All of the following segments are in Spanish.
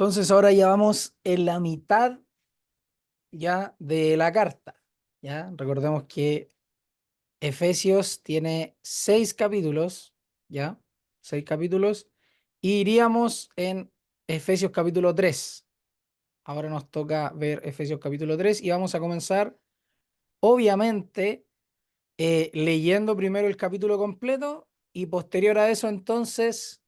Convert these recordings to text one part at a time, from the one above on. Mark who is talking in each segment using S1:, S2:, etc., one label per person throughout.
S1: Entonces ahora ya vamos en la mitad ya de la carta. ¿Ya? Recordemos que Efesios tiene 6 capítulos, ¿ya? 6 capítulos. Y iríamos en Efesios capítulo 3. Ahora nos toca ver Efesios capítulo 3 y vamos a comenzar, obviamente, leyendo primero el capítulo completo y posterior a eso entonces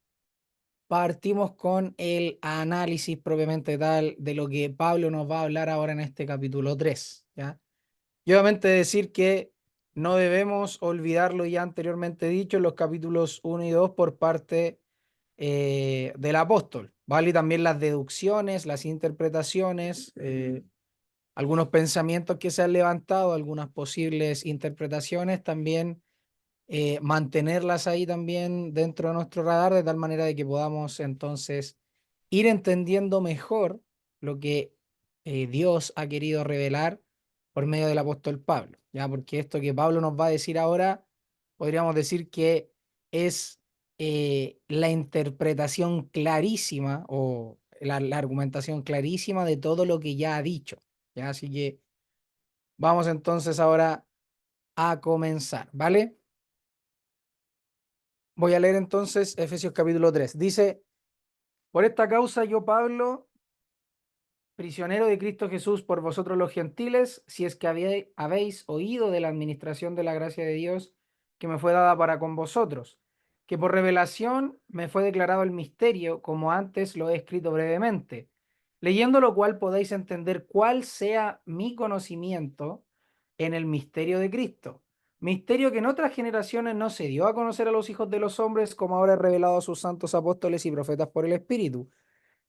S1: partimos con el análisis propiamente tal de lo que Pablo nos va a hablar ahora en este capítulo 3, ¿ya? Y obviamente decir que no debemos olvidar lo ya anteriormente dicho en los capítulos 1 y 2 por parte del apóstol, ¿vale? Y también las deducciones, las interpretaciones, algunos pensamientos que se han levantado, algunas posibles interpretaciones también, mantenerlas ahí también dentro de nuestro radar de tal manera de que podamos entonces ir entendiendo mejor lo que Dios ha querido revelar por medio del apóstol Pablo, ¿ya? Porque esto que Pablo nos va a decir ahora, podríamos decir que es la interpretación clarísima o la argumentación clarísima de todo lo que ya ha dicho, ¿ya? Así que vamos entonces ahora a comenzar, ¿vale? Voy a leer entonces Efesios capítulo 3. Dice, por esta causa yo, Pablo, prisionero de Cristo Jesús por vosotros los gentiles, si es que habéis oído de la administración de la gracia de Dios que me fue dada para con vosotros, que por revelación me fue declarado el misterio, como antes lo he escrito brevemente, leyendo lo cual podéis entender cuál sea mi conocimiento en el misterio de Cristo. Misterio que en otras generaciones no se dio a conocer a los hijos de los hombres, como ahora he revelado a sus santos apóstoles y profetas por el Espíritu,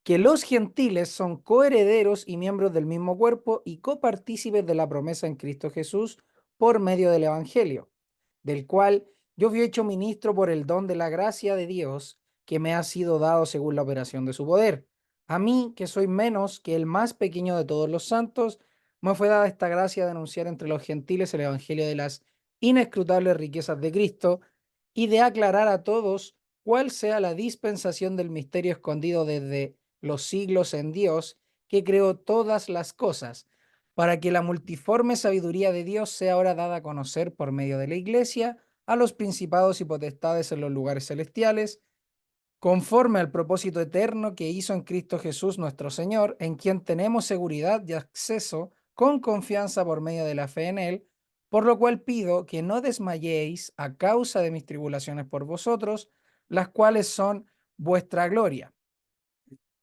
S1: que los gentiles son coherederos y miembros del mismo cuerpo y copartícipes de la promesa en Cristo Jesús por medio del Evangelio, del cual yo fui hecho ministro por el don de la gracia de Dios que me ha sido dado según la operación de su poder. A mí, que soy menos que el más pequeño de todos los santos, me fue dada esta gracia de anunciar entre los gentiles el Evangelio de las inescrutables riquezas de Cristo y de aclarar a todos cuál sea la dispensación del misterio escondido desde los siglos en Dios, que creó todas las cosas, para que la multiforme sabiduría de Dios sea ahora dada a conocer por medio de la Iglesia a los principados y potestades en los lugares celestiales, conforme al propósito eterno que hizo en Cristo Jesús nuestro Señor, en quien tenemos seguridad y acceso con confianza por medio de la fe en Él, por lo cual pido que no desmayéis a causa de mis tribulaciones por vosotros, las cuales son vuestra gloria.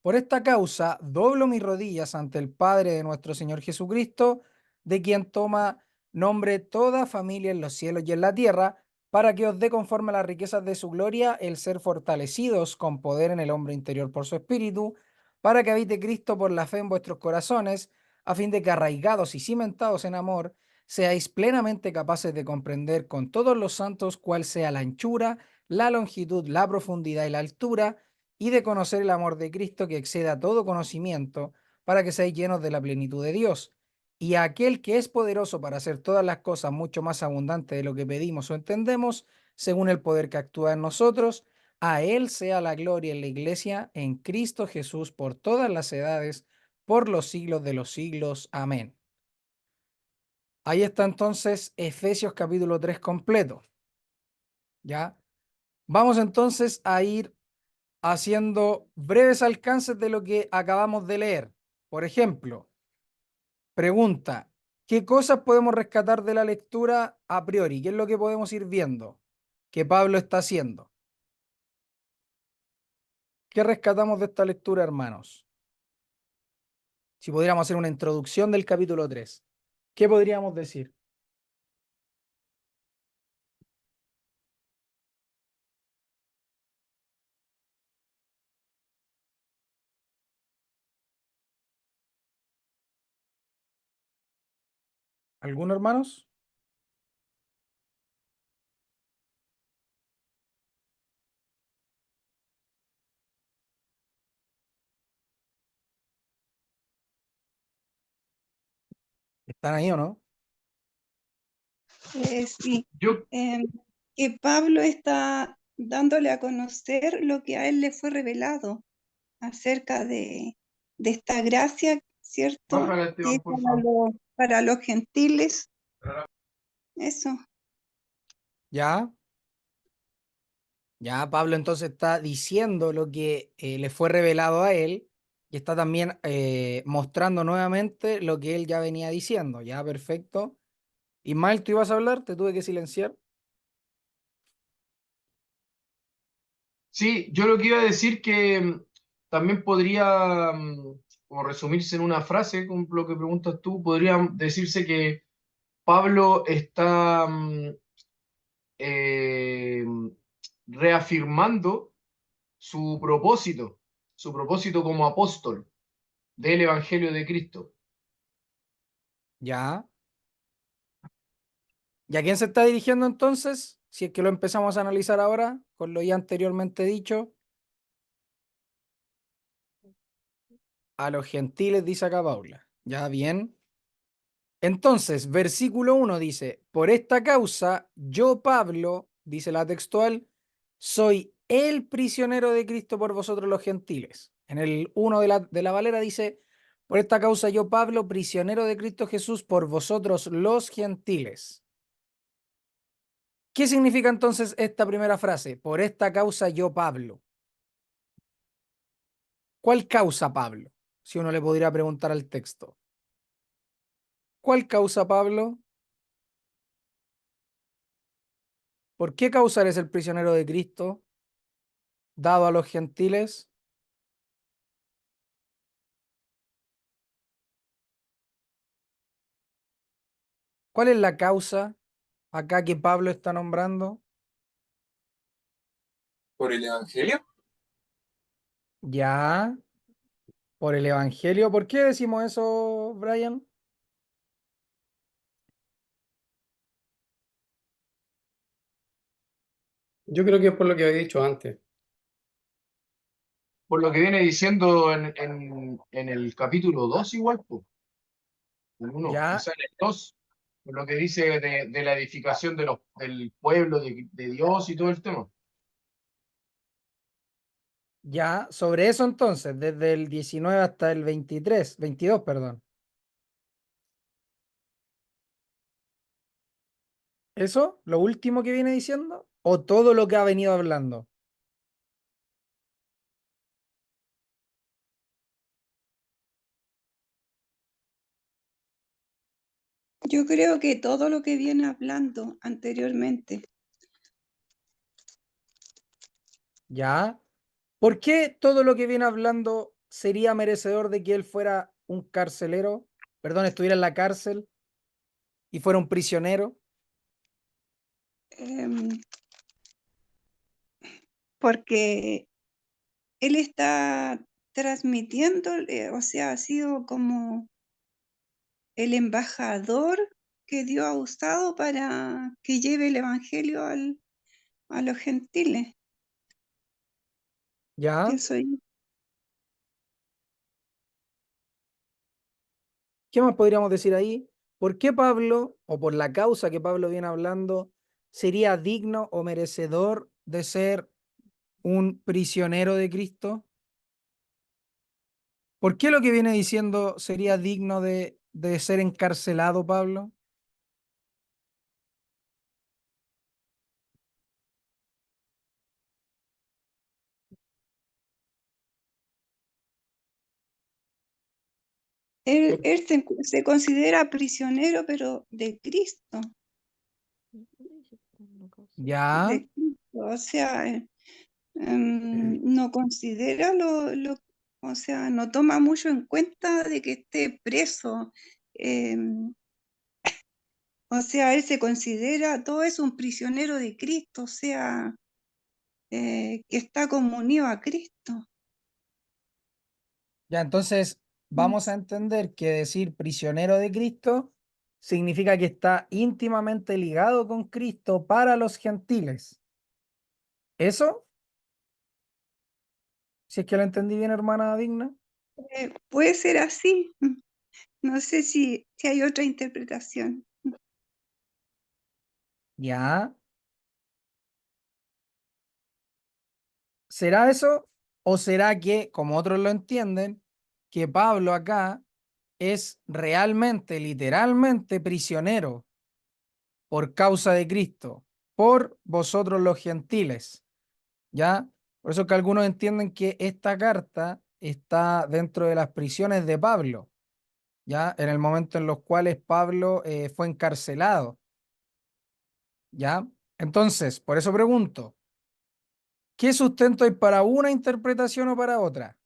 S1: Por esta causa, doblo mis rodillas ante el Padre de nuestro Señor Jesucristo, de quien toma nombre toda familia en los cielos y en la tierra, para que os dé conforme a las riquezas de su gloria el ser fortalecidos con poder en el hombre interior por su espíritu, para que habite Cristo por la fe en vuestros corazones, a fin de que arraigados y cimentados en amor, seáis plenamente capaces de comprender con todos los santos cuál sea la anchura, la longitud, la profundidad y la altura, y de conocer el amor de Cristo que exceda todo conocimiento, para que seáis llenos de la plenitud de Dios. Y a aquel que es poderoso para hacer todas las cosas mucho más abundante de lo que pedimos o entendemos, según el poder que actúa en nosotros, a Él sea la gloria en la Iglesia, en Cristo Jesús, por todas las edades, por los siglos de los siglos. Amén. Ahí está entonces Efesios capítulo 3 completo. ¿Ya? Vamos entonces a ir haciendo breves alcances de lo que acabamos de leer. Por ejemplo, pregunta, ¿qué cosas podemos rescatar de la lectura a priori? ¿Qué es lo que podemos ir viendo que Pablo está haciendo? ¿Qué rescatamos de esta lectura, hermanos? Si pudiéramos hacer una introducción del capítulo 3, ¿qué podríamos decir? ¿Algunos hermanos? ¿Están ahí o no?
S2: Sí,
S1: Yo,
S2: que Pablo está dándole a conocer lo que a él le fue revelado acerca de de esta gracia, ¿cierto?
S3: Bájala,
S2: Que
S3: Esteban,
S2: es
S3: por favor.
S2: para los gentiles. Eso.
S1: ¿Ya? Ya Pablo entonces está diciendo lo que le fue revelado a él y está también mostrando nuevamente lo que él ya venía diciendo. Ya, perfecto. Ismael, ¿tú ibas a hablar? Te tuve que silenciar.
S3: Sí, yo lo que iba a decir que también podría, como resumirse en una frase, con lo que preguntas tú, podría decirse que Pablo está eh, reafirmando su propósito como apóstol del Evangelio de Cristo.
S1: Ya. ¿Y a quién se está dirigiendo entonces? Si es que lo empezamos a analizar ahora, con lo ya anteriormente dicho, a los gentiles, dice acá Paula. Ya, bien. Entonces, versículo 1 dice, por esta causa, yo, Pablo, dice la textual, soy el prisionero de Cristo por vosotros los gentiles. En el 1 de la Valera dice, por esta causa, yo, Pablo, prisionero de Cristo Jesús por vosotros los gentiles. ¿Qué significa entonces esta primera frase? Por esta causa, yo, Pablo. ¿Cuál causa, Pablo? Si uno le podría preguntar al texto. ¿Cuál causa, Pablo? ¿Por qué causa eres el prisionero de Cristo, dado a los gentiles? ¿Cuál es la causa acá que Pablo está nombrando?
S3: ¿Por el Evangelio?
S1: Ya, por el Evangelio. ¿Por qué decimos eso, Brian?
S4: Yo creo que es por lo que había dicho antes.
S3: Por lo que viene diciendo en el capítulo 2 igual, pues, el 1,
S1: Ya,
S3: quizá en el 2, por lo que dice de la edificación del pueblo de Dios y todo el tema.
S1: ya, sobre eso entonces, desde el 19 hasta el 23, 22, perdón. ¿Eso? ¿Lo último que viene diciendo? ¿O todo lo que ha venido hablando?
S2: Yo creo que todo lo que viene hablando anteriormente.
S1: Ya. ¿Por qué todo lo que viene hablando sería merecedor de que él fuera un carcelero? Perdón, estuviera en la cárcel y fuera un prisionero.
S2: em, Porque él está transmitiendo, o sea, ha sido como el embajador que Dios ha usado para que lleve el evangelio a los gentiles.
S1: ¿Ya?
S2: Pienso yo.
S1: ¿Qué más podríamos decir ahí? ¿Por qué Pablo, o por la causa que Pablo viene hablando, sería digno o merecedor de ser un prisionero de Cristo? ¿Por qué lo que viene diciendo sería digno de ser encarcelado, Pablo?
S2: Él se considera prisionero, pero de Cristo,
S1: ¿Ya?
S2: de Cristo. O sea, no considera o sea, no toma mucho en cuenta de que esté preso. em, o sea, él se considera, todo es un prisionero de Cristo, o sea, que está como unido a Cristo.
S1: Ya, entonces vamos a entender que decir prisionero de Cristo significa que está íntimamente ligado con Cristo para los gentiles. ¿Eso? Si es que lo entendí bien, hermana digna.
S2: Puede ser así, no sé si hay otra interpretación.
S1: Ya. ¿Será eso? ¿O será que, como otros lo entienden, que Pablo acá es realmente, literalmente prisionero por causa de Cristo, por vosotros los gentiles, ¿ya? Por eso que algunos entienden que esta carta está dentro de las prisiones de Pablo, ¿ya? En el momento en los cuales Pablo fue encarcelado, ¿ya? Entonces, por eso pregunto, ¿qué sustento hay para una interpretación o para otra?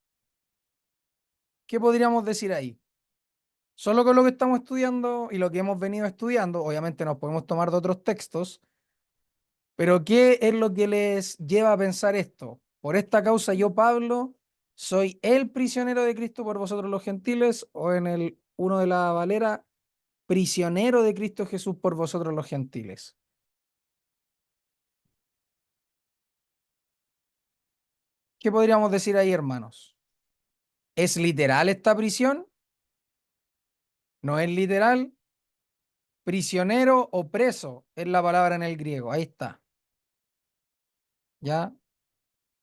S1: ¿Qué podríamos decir ahí? Solo con lo que estamos estudiando y lo que hemos venido estudiando, obviamente nos podemos tomar de otros textos, pero ¿qué es lo que les lleva a pensar esto? Por esta causa yo, Pablo, soy el prisionero de Cristo por vosotros los gentiles, o en el uno de la Valera, prisionero de Cristo Jesús por vosotros los gentiles. ¿Qué podríamos decir ahí, hermanos? ¿Es literal esta prisión? ¿No es literal? Prisionero o preso es la palabra en el griego. Ahí está. ¿Ya?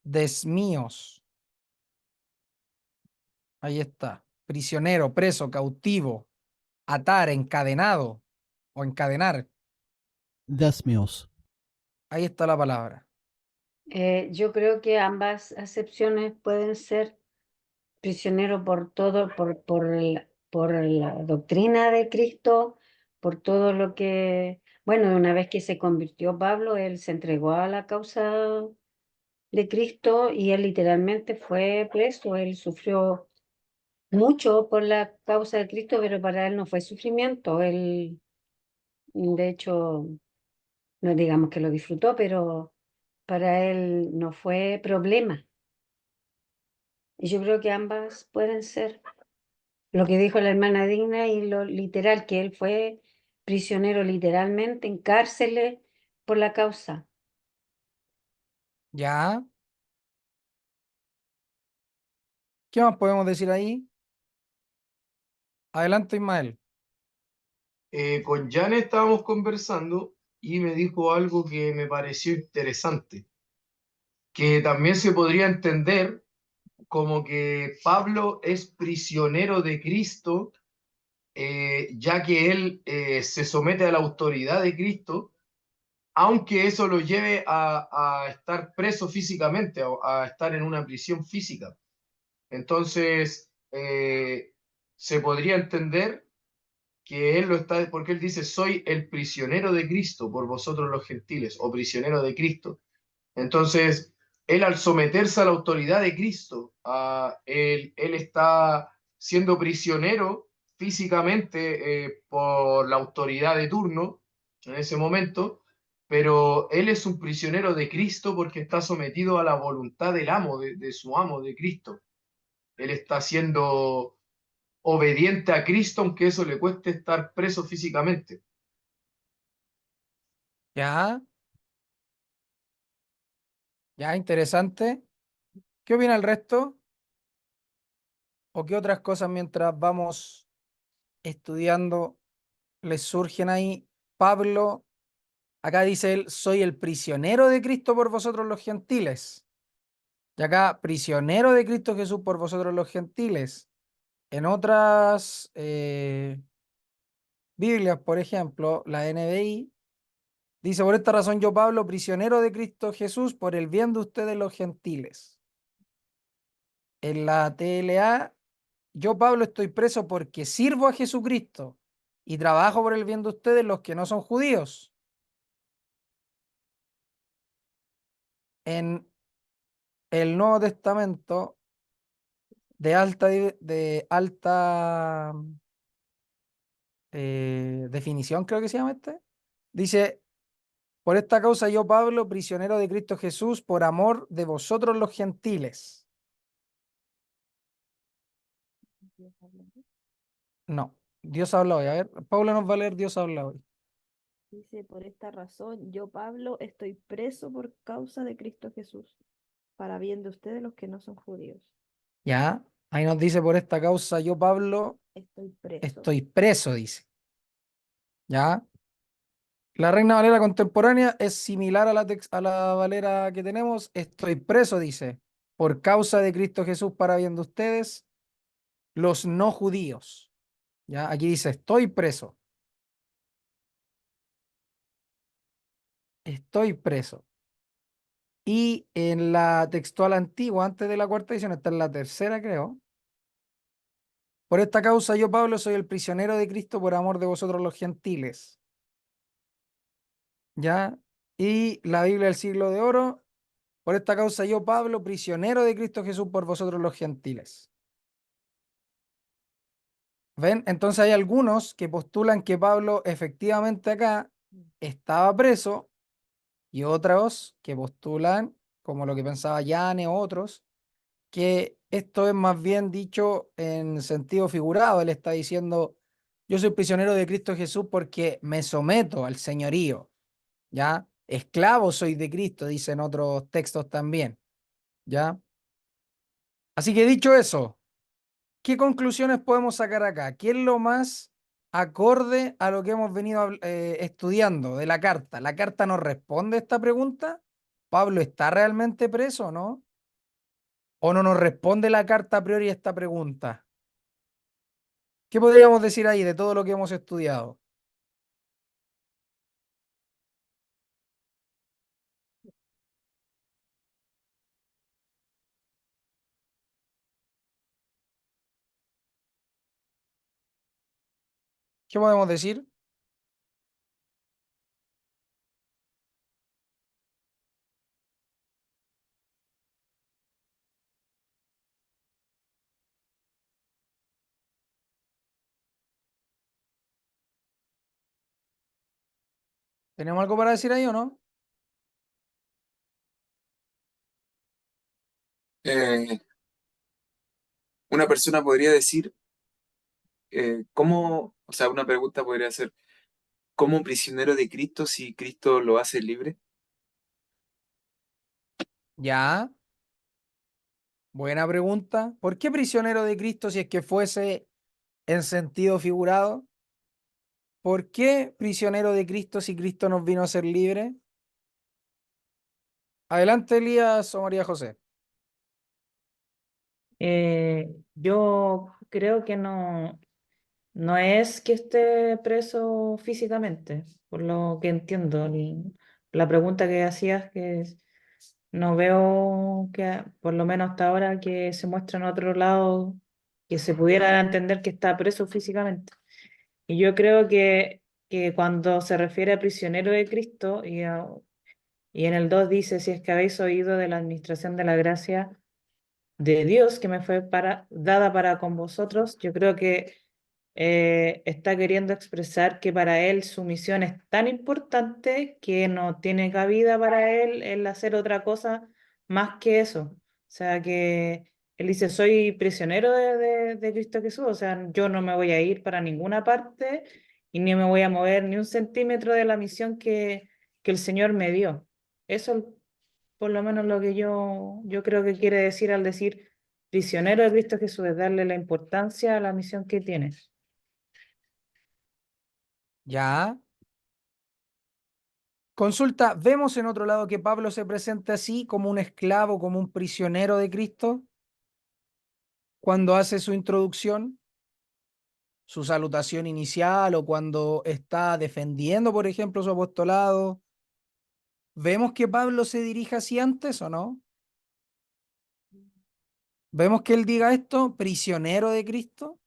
S1: Desmíos. Ahí está. Prisionero, preso, cautivo, atar, encadenado o encadenar.
S5: Desmios.
S1: Ahí está la palabra.
S6: Yo creo que ambas acepciones pueden ser prisionero por todo, por la doctrina de Cristo, por todo lo que, bueno, una vez que se convirtió Pablo, él se entregó a la causa de Cristo y él literalmente fue preso, él sufrió mucho por la causa de Cristo, pero para él no fue sufrimiento, él, de hecho, no digamos que lo disfrutó, pero para él no fue problema. Y yo creo que ambas pueden ser. Lo que dijo la hermana Digna y lo literal, que él fue prisionero literalmente en cárceles por la causa.
S1: ¿Ya? ¿Qué más podemos decir ahí? Adelante, Ismael.
S3: Con Jan estábamos conversando y me dijo algo que me pareció interesante, que también se podría entender como que Pablo es prisionero de Cristo, ya que él se somete a la autoridad de Cristo, aunque eso lo lleve a estar preso físicamente, a estar en una prisión física. Entonces, se podría entender que él lo está, porque él dice, soy el prisionero de Cristo por vosotros los gentiles, o prisionero de Cristo. Entonces, él al someterse a la autoridad de Cristo, él está siendo prisionero físicamente por la autoridad de turno en ese momento, pero él es un prisionero de Cristo porque está sometido a la voluntad del amo, de su amo, de Cristo. Él está siendo obediente a Cristo, aunque eso le cueste estar preso físicamente.
S1: ¿Ya? ¿Ya? Interesante. ¿Qué opina el resto? ¿O qué otras cosas mientras vamos estudiando les surgen ahí? Pablo, acá dice él, soy el prisionero de Cristo por vosotros los gentiles. Y acá, prisionero de Cristo Jesús por vosotros los gentiles. En otras Biblias, por ejemplo, la NBI, dice, por esta razón yo, Pablo, prisionero de Cristo Jesús, por el bien de ustedes los gentiles. En la TLA, yo, Pablo, estoy preso porque sirvo a Jesucristo y trabajo por el bien de ustedes los que no son judíos. En el Nuevo Testamento, de alta definición, creo que se llama este, dice, por esta causa yo, Pablo, prisionero de Cristo Jesús, por amor de vosotros los gentiles. No, Dios habla hoy. A ver, Pablo nos va a leer Dios habla hoy.
S7: Dice, por esta razón, yo, Pablo, estoy preso por causa de Cristo Jesús, para bien de ustedes los que no son judíos.
S1: Ya, ahí nos dice, por esta causa yo, Pablo,
S7: Estoy preso.
S1: estoy preso, dice. Ya. La Reina Valera contemporánea es similar a a la Valera que tenemos. Estoy preso, dice, por causa de Cristo Jesús para bien de ustedes. los no judíos. ¿Ya? Aquí dice, estoy preso. Estoy preso. Y en la textual antigua, antes de la cuarta edición, está en la tercera, creo. Por esta causa yo, Pablo, soy el prisionero de Cristo por amor de vosotros los gentiles. ¿Ya? Y la Biblia del siglo de oro, por esta causa yo, Pablo, prisionero de Cristo Jesús por vosotros los gentiles. ¿Ven? Entonces hay algunos que postulan que Pablo efectivamente acá estaba preso y otros que postulan, como lo que pensaba Yane o otros, que esto es más bien dicho en sentido figurado. Él está diciendo, yo soy prisionero de Cristo Jesús porque me someto al señorío, ¿ya? Esclavo soy de Cristo, dicen otros textos también, ¿ya? Así que dicho eso, ¿qué conclusiones podemos sacar acá? ¿Qué es lo más acorde a lo que hemos venido estudiando de la carta? ¿La carta nos responde esta pregunta? ¿Pablo está realmente preso o no? ¿O no nos responde la carta a priori a esta pregunta? ¿Qué podríamos decir ahí de todo lo que hemos estudiado? ¿Qué podemos decir? ¿Tenemos algo para decir ahí o no?
S8: Eh, una persona podría decir, ¿cómo, o sea, una pregunta podría ser, ¿cómo prisionero de Cristo si Cristo lo hace libre?
S1: Ya, buena pregunta. ¿Por qué prisionero de Cristo si es que fuese en sentido figurado? ¿Por qué prisionero de Cristo si Cristo nos vino a ser libre? Adelante, Elías o María José.
S9: Yo creo que no es que esté preso físicamente, por lo que entiendo. La pregunta que hacías, no veo que, por lo menos hasta ahora, que se muestre en otro lado que se pudiera entender que está preso físicamente. Y yo creo que cuando se refiere a prisionero de Cristo y en el 2 dice, si es que habéis oído de la administración de la gracia de Dios que me fue dada para con vosotros, yo creo que está queriendo expresar que para él su misión es tan importante que no tiene cabida para él el hacer otra cosa más que eso. O sea que él dice, soy prisionero de Cristo Jesús, o sea, yo no me voy a ir para ninguna parte y ni me voy a mover ni un centímetro de la misión que el Señor me dio. Eso por lo menos lo que yo creo que quiere decir al decir prisionero de Cristo Jesús, es darle la importancia a la misión que tienes.
S1: Ya. Consulta, ¿vemos en otro lado que Pablo se presenta así como un esclavo, como un prisionero de Cristo cuando hace su introducción, su salutación inicial o cuando está defendiendo, por ejemplo, su apostolado? ¿Vemos que Pablo se dirige así antes o no? ¿Vemos que él diga esto, prisionero de Cristo?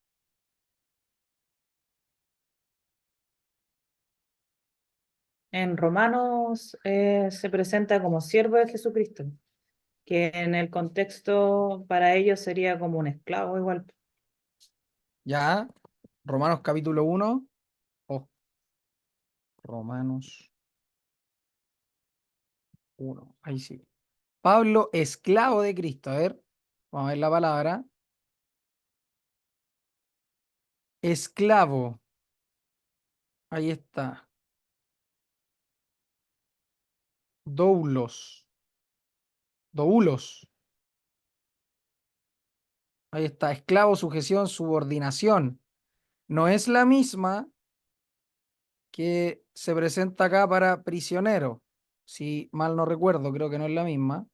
S9: En Romanos se presenta como siervo de Jesucristo, que en el contexto para ellos sería como un esclavo igual.
S1: Ya, Romanos capítulo 1. Oh, Romanos 1. Ahí sí. Pablo, esclavo de Cristo. A ver, vamos a ver la palabra. Esclavo. Ahí está. Doulos. Doulos. Ahí está. Esclavo, sujeción, subordinación. No es la misma que se presenta acá para prisionero. Si mal no recuerdo, creo que no es la misma.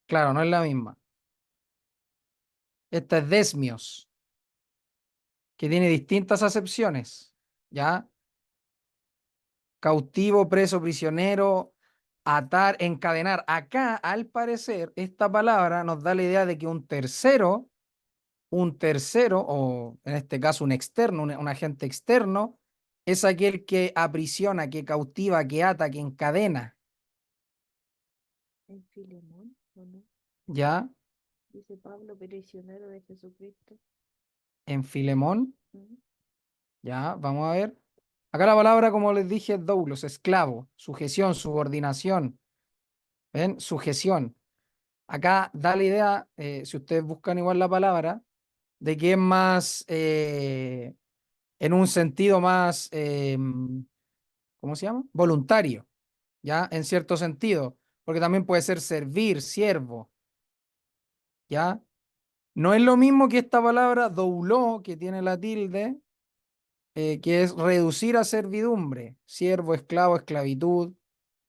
S1: Claro, no es la misma. Esta es desmios. que tiene distintas acepciones, ¿ya? Cautivo, preso, prisionero, atar, encadenar. Acá, al parecer, esta palabra nos da la idea de que un tercero, o en este caso un externo, un agente externo, es aquel que aprisiona, que cautiva, que ata, que encadena,
S7: En Filemón, ¿o no?
S1: ¿ya?
S7: Dice Pablo, prisionero de Jesucristo.
S1: En Filemón,
S7: ¿Mm?
S1: ¿ya? Vamos a ver. Acá la palabra, como les dije, es doulos, esclavo, sujeción, subordinación, ¿ven? Sujeción. Acá da la idea, si ustedes buscan igual la palabra, de que es más, en un sentido más, ¿cómo se llama? Voluntario, ¿ya? En cierto sentido, porque también puede ser servir, siervo, ¿ya? No es lo mismo que esta palabra douló, que tiene la tilde, que es reducir a servidumbre, siervo, esclavo, esclavitud,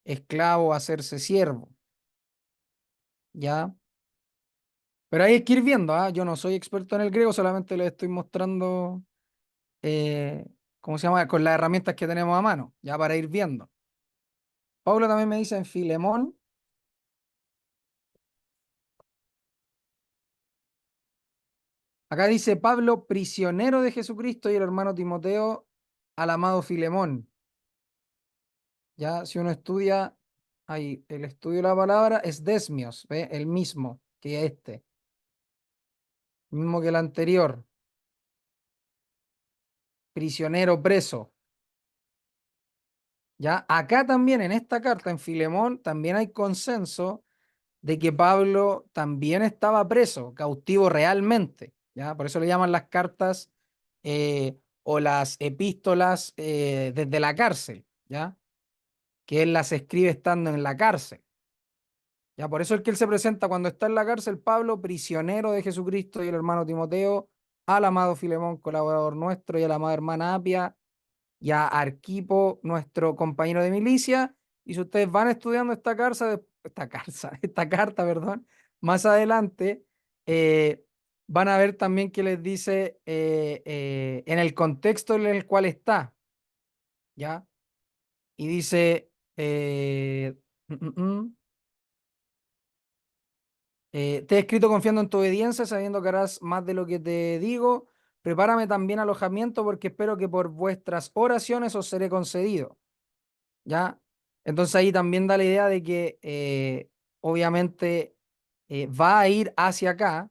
S1: esclavo, hacerse siervo, ¿ya? Pero hay que ir viendo, ¿ah? Yo no soy experto en el griego, solamente les estoy mostrando, eh, ¿cómo se llama? Con las herramientas que tenemos a mano, ya para ir viendo. Pablo también me dice en Filemón, acá dice Pablo, prisionero de Jesucristo, y el hermano Timoteo al amado Filemón. Ya, si uno estudia, ahí, el estudio de la palabra es desmios, ¿ve? El mismo que este, mismo que el anterior, prisionero, preso. Ya, acá también en esta carta, en Filemón, también hay consenso de que Pablo también estaba preso, cautivo realmente, ¿ya? Por eso le llaman las cartas o las epístolas desde la cárcel, ¿ya? Que él las escribe estando en la cárcel. Ya, por eso es que él se presenta cuando está en la cárcel, Pablo, prisionero de Jesucristo, y el hermano Timoteo, al amado Filemón, colaborador nuestro, y a la amada hermana Apia, y a Arquipo, nuestro compañero de milicia. Y si ustedes van estudiando esta carta, perdón, más adelante, van a ver también que les dice en el contexto en el cual está, ¿ya? Y dice, mm, mm, mm, te he escrito confiando en tu obediencia, sabiendo que harás más de lo que te digo. Prepárame también alojamiento, porque espero que por vuestras oraciones os seré concedido. ¿Ya? Entonces ahí también da la idea de que obviamente va a ir hacia acá,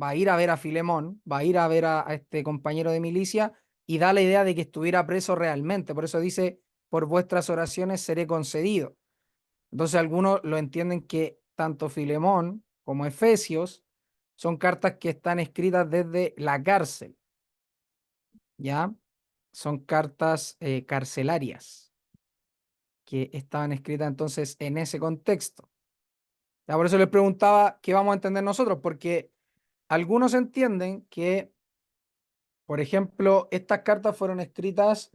S1: va a ir a ver a Filemón, va a ir a ver a este compañero de milicia, y da la idea de que estuviera preso realmente. Por eso dice, por vuestras oraciones seré concedido. Entonces algunos lo entienden que tanto Filemón como Efesios son cartas que están escritas desde la cárcel, ¿ya? Son cartas carcelarias que estaban escritas entonces en ese contexto. Ya, por eso les preguntaba qué vamos a entender nosotros, porque algunos entienden que, por ejemplo, estas cartas fueron escritas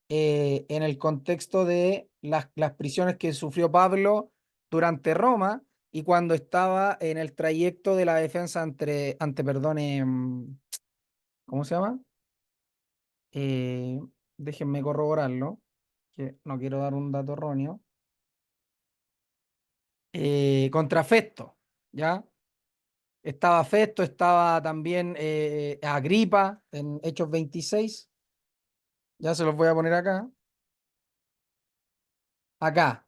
S1: en el contexto de las prisiones que sufrió Pablo durante Roma y cuando estaba en el trayecto de la defensa perdón, ¿cómo se llama? Eh, Déjenme corroborarlo, que no quiero dar un dato erróneo. Contra Festo, ¿ya? Estaba Festo, estaba también Agripa en Hechos 26. Ya se los voy a poner acá. Acá,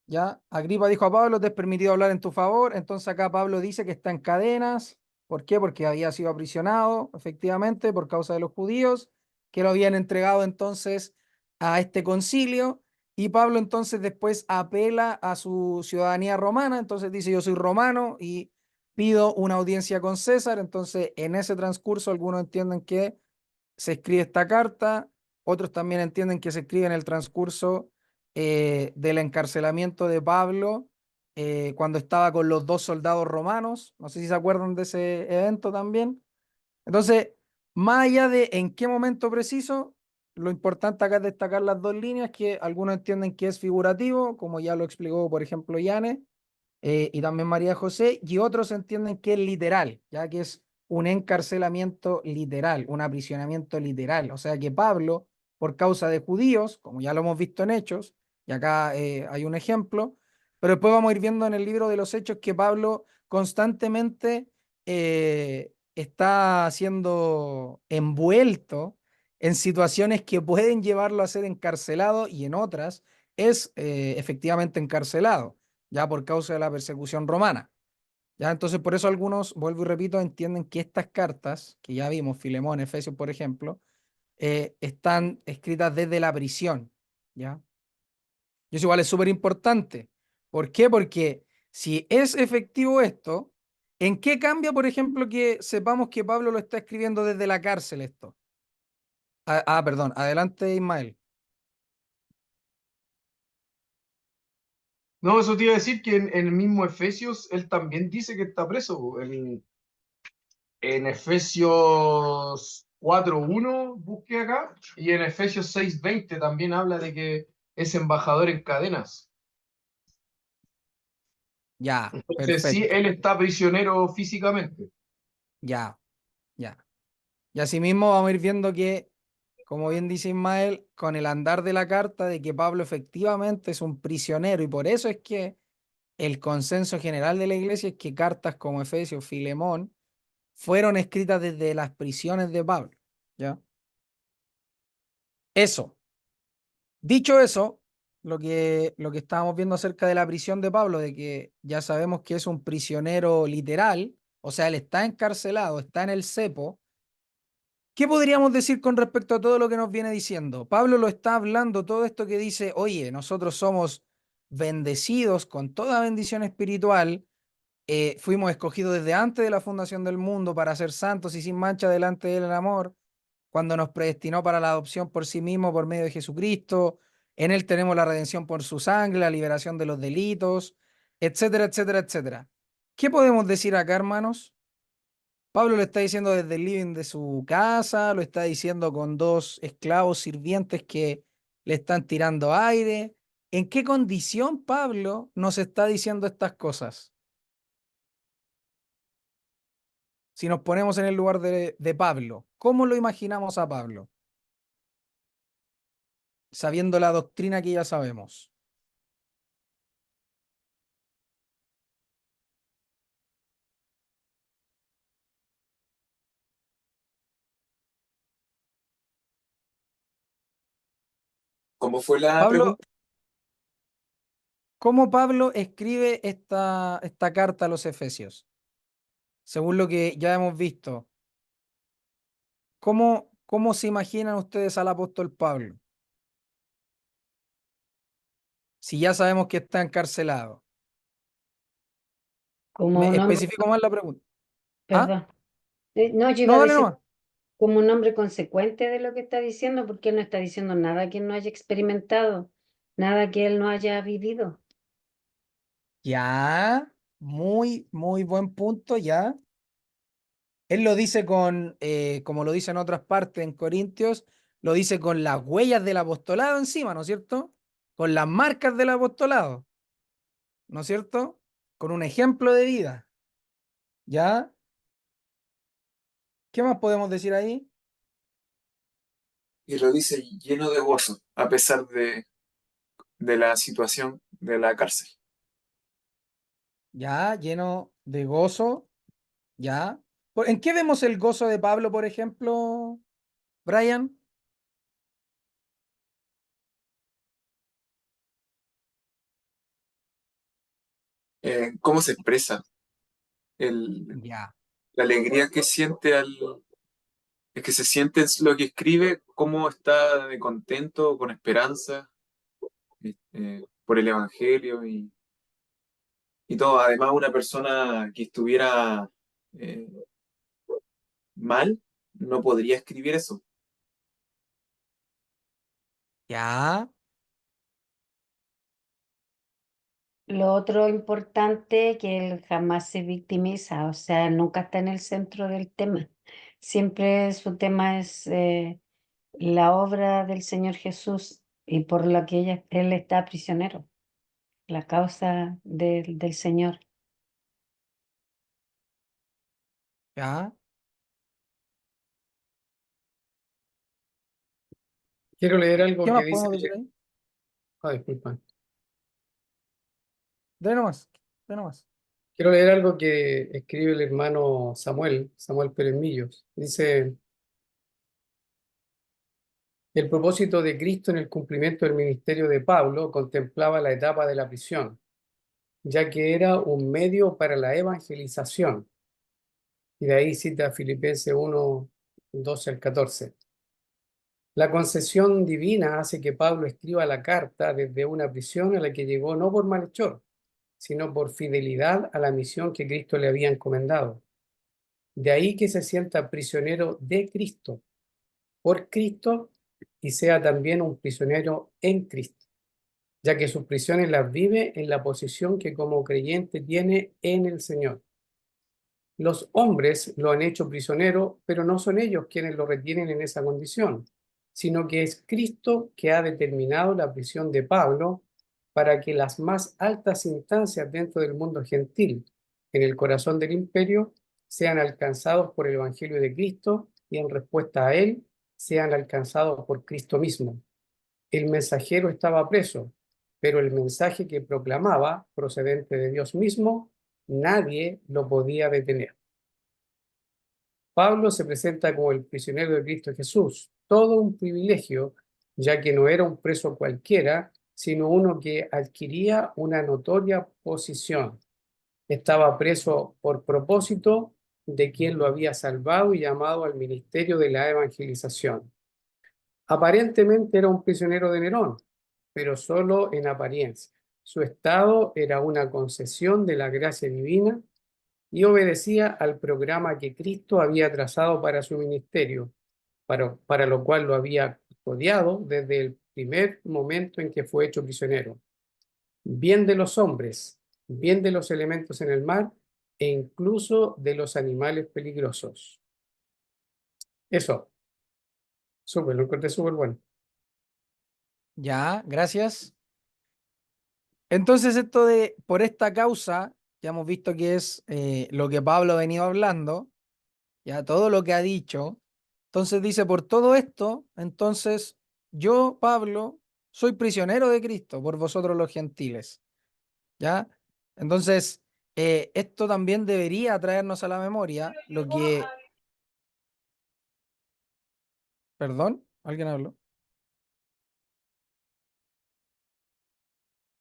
S1: ¿ya? Agripa dijo a Pablo, te es permitido hablar en tu favor. Entonces acá Pablo dice que está en cadenas. ¿Por qué? Porque había sido aprisionado, efectivamente, por causa de los judíos, que lo habían entregado entonces a este concilio. Y Pablo entonces después apela a su ciudadanía romana. Entonces dice, yo soy romano y pido una audiencia con César. Entonces en ese transcurso algunos entienden que se escribe esta carta, otros también entienden que se escribe en el transcurso del encarcelamiento de Pablo cuando estaba con los dos soldados romanos. No sé si se acuerdan de ese evento también. Entonces, más allá de en qué momento preciso, lo importante acá es destacar las dos líneas que algunos entienden que es figurativo, como ya lo explicó, por ejemplo, Yane y también María José, y otros entienden que es literal, ya que es un encarcelamiento literal, un aprisionamiento literal. O sea que Pablo, por causa de judíos, como ya lo hemos visto en Hechos, y acá hay un ejemplo, pero después vamos a ir viendo en el libro de los Hechos que Pablo constantemente está siendo envuelto en situaciones que pueden llevarlo a ser encarcelado y en otras es efectivamente encarcelado, ya por causa de la persecución romana. Ya, entonces por eso algunos, vuelvo y repito, entienden que estas cartas, que ya vimos, Filemón, Efesios, por ejemplo, están escritas desde la prisión, ¿ya? Y eso igual es súper importante. ¿Por qué? Porque si es efectivo esto, ¿en qué cambia, por ejemplo, que sepamos que Pablo lo está escribiendo desde la cárcel esto? Perdón, adelante, Ismael.
S3: No, eso te iba a decir que en el mismo Efesios él también dice que está preso. Po. En Efesios 4:1 busqué acá, y en Efesios 6:20 también habla de que es embajador en cadenas.
S1: Ya,
S3: Entonces sí,
S1: perfecto.
S3: él está prisionero físicamente.
S1: Ya, ya. Y asimismo vamos a ir viendo que, como bien dice Ismael, con el andar de la carta de que Pablo efectivamente es un prisionero y por eso es que el consenso general de la iglesia es que cartas como Efesios, Filemón, fueron escritas desde las prisiones de Pablo. ¿Ya? Eso. Dicho eso, lo que estábamos viendo acerca de la prisión de Pablo, de que ya sabemos que es un prisionero literal, o sea, él está encarcelado, está en el cepo. ¿Qué podríamos decir con respecto a todo lo que nos viene diciendo? Pablo lo está hablando, todo esto que dice, oye, nosotros somos bendecidos con toda bendición espiritual, fuimos escogidos desde antes de la fundación del mundo para ser santos y sin mancha delante de él en amor, cuando nos predestinó para la adopción por sí mismo por medio de Jesucristo, en él tenemos la redención por su sangre, la liberación de los delitos, etcétera, etcétera, etcétera. ¿Qué podemos decir acá, hermanos? Pablo lo está diciendo desde el living de su casa, lo está diciendo con dos esclavos sirvientes que le están tirando aire. ¿En qué condición Pablo nos está diciendo estas cosas? Si nos ponemos en el lugar de Pablo, ¿cómo lo imaginamos a Pablo? Sabiendo la doctrina que ya sabemos.
S8: ¿Cómo fue la
S1: Pablo,
S8: pregunta?
S1: ¿cómo Pablo escribe esta carta a los Efesios? Según lo que ya hemos visto, ¿cómo se imaginan ustedes al apóstol Pablo? Si ya sabemos que está encarcelado.
S6: Como
S1: Me
S6: un hombre,
S1: especifico más la pregunta. ¿Ah?
S6: perdón. No, yo iba
S1: No,
S6: a
S1: dale
S6: decir
S1: nomás.
S6: como un hombre consecuente de lo que está diciendo, porque él no está diciendo nada que él no haya experimentado, nada que él no haya vivido.
S1: Ya, muy, muy buen punto, ya. Él lo dice como lo dice en otras partes en Corintios, lo dice con las huellas del apostolado encima, ¿no es cierto? Con las marcas del apostolado, ¿no es cierto? Con un ejemplo de vida, ¿ya? ¿Qué más podemos decir ahí?
S8: Y lo dice lleno de gozo, a pesar de la situación de la cárcel.
S1: Ya, lleno de gozo, ya. ¿En qué vemos el gozo de Pablo, por ejemplo, Brian?
S8: ¿Cómo se expresa? El,
S1: Ya,
S8: la alegría que siente es que se siente en lo que escribe, cómo está de contento, con esperanza, por el Evangelio y todo. Además, una persona que estuviera eh, mal no podría escribir eso.
S1: ya,
S6: Lo otro importante que él jamás se victimiza, o sea, nunca está en el centro del tema. Siempre su tema es la obra del Señor Jesús y por la que él está prisionero, la causa del Señor.
S1: ya.
S4: Quiero leer algo
S1: ¿Qué
S4: que
S1: más
S4: dice.
S1: podemos decir ahí?
S4: Disculpa.
S1: De nomás, de nomás.
S4: Quiero leer algo que escribe el hermano Samuel Pérez Millos. Dice: el propósito de Cristo en el cumplimiento del ministerio de Pablo contemplaba la etapa de la prisión, ya que era un medio para la evangelización. Y de ahí cita Filipenses 1, 12 al 14. La concesión divina hace que Pablo escriba la carta desde una prisión a la que llegó no por malhechor, sino por fidelidad a la misión que Cristo le había encomendado. De ahí que se sienta prisionero de Cristo, por Cristo, y sea también un prisionero en Cristo, ya que sus prisiones las vive en la posición que como creyente tiene en el Señor. Los hombres lo han hecho prisionero, pero no son ellos quienes lo retienen en esa condición, sino que es Cristo que ha determinado la prisión de Pablo para que las más altas instancias dentro del mundo gentil, en el corazón del imperio, sean alcanzados por el Evangelio de Cristo y en respuesta a él sean alcanzados por Cristo mismo. El mensajero estaba preso, pero el mensaje que proclamaba, procedente de Dios mismo, nadie lo podía detener. Pablo se presenta como el prisionero de Cristo Jesús, todo un privilegio, ya que no era un preso cualquiera, sino uno que adquiría una notoria posición. Estaba preso por propósito de quien lo había salvado y llamado al ministerio de la evangelización. Aparentemente era un prisionero de Nerón, pero solo en apariencia. Su estado era una concesión de la gracia divina y obedecía al programa que Cristo había trazado para su ministerio, para lo cual lo había custodiado desde el primer momento en que fue hecho prisionero. Bien de los hombres, bien de los elementos en el mar e incluso de los animales peligrosos. Eso, lo encontré súper bueno.
S1: Ya, gracias. Entonces esto de por esta causa, ya hemos visto que es lo que Pablo ha venido hablando, ya todo lo que ha dicho. Entonces dice, por todo esto, entonces yo, Pablo, soy prisionero de Cristo por vosotros los gentiles. ¿Ya? Entonces, esto también debería traernos a la memoria lo que... ¿Perdón? ¿Alguien habló?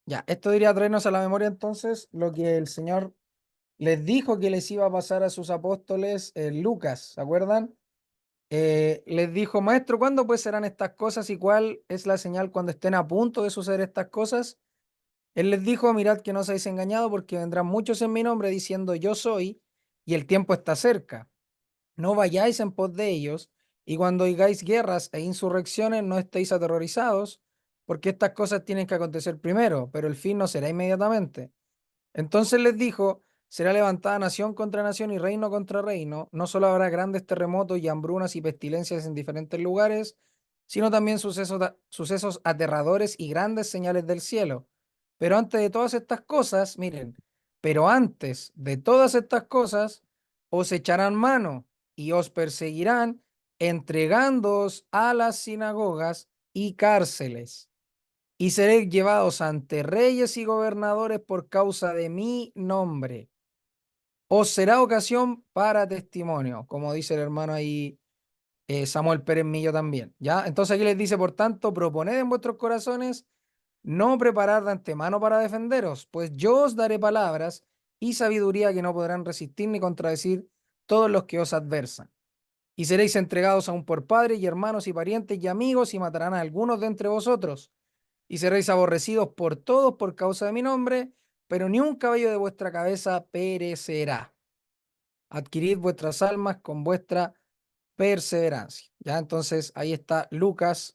S1: Ya, esto debería traernos a la memoria entonces lo que el Señor les dijo que les iba a pasar a sus apóstoles en Lucas, ¿se acuerdan? Les dijo, maestro, ¿cuándo pues serán estas cosas y cuál es la señal cuando estén a punto de suceder estas cosas? Él les dijo, mirad que no seáis engañados porque vendrán muchos en mi nombre diciendo yo soy y el tiempo está cerca. No vayáis en pos de ellos y cuando oigáis guerras e insurrecciones no estéis aterrorizados porque estas cosas tienen que acontecer primero, pero el fin no será inmediatamente. Entonces les dijo, será levantada nación contra nación y reino contra reino, no solo habrá grandes terremotos y hambrunas y pestilencias en diferentes lugares, sino también sucesos aterradores y grandes señales del cielo. Pero antes de todas estas cosas, miren, pero antes de todas estas cosas, os echarán mano y os perseguirán, entregándoos a las sinagogas y cárceles y seréis llevados ante reyes y gobernadores por causa de mi nombre. Os será ocasión para testimonio, como dice el hermano ahí Samuel Pérez Millo también, ¿ya? Entonces aquí les dice, por tanto, proponed en vuestros corazones no preparar de antemano para defenderos, pues yo os daré palabras y sabiduría que no podrán resistir ni contradecir todos los que os adversan. Y seréis entregados aún por padres y hermanos y parientes y amigos y matarán a algunos de entre vosotros y seréis aborrecidos por todos por causa de mi nombre, pero ni un cabello de vuestra cabeza perecerá. Adquirid vuestras almas con vuestra perseverancia. Ya, entonces ahí está Lucas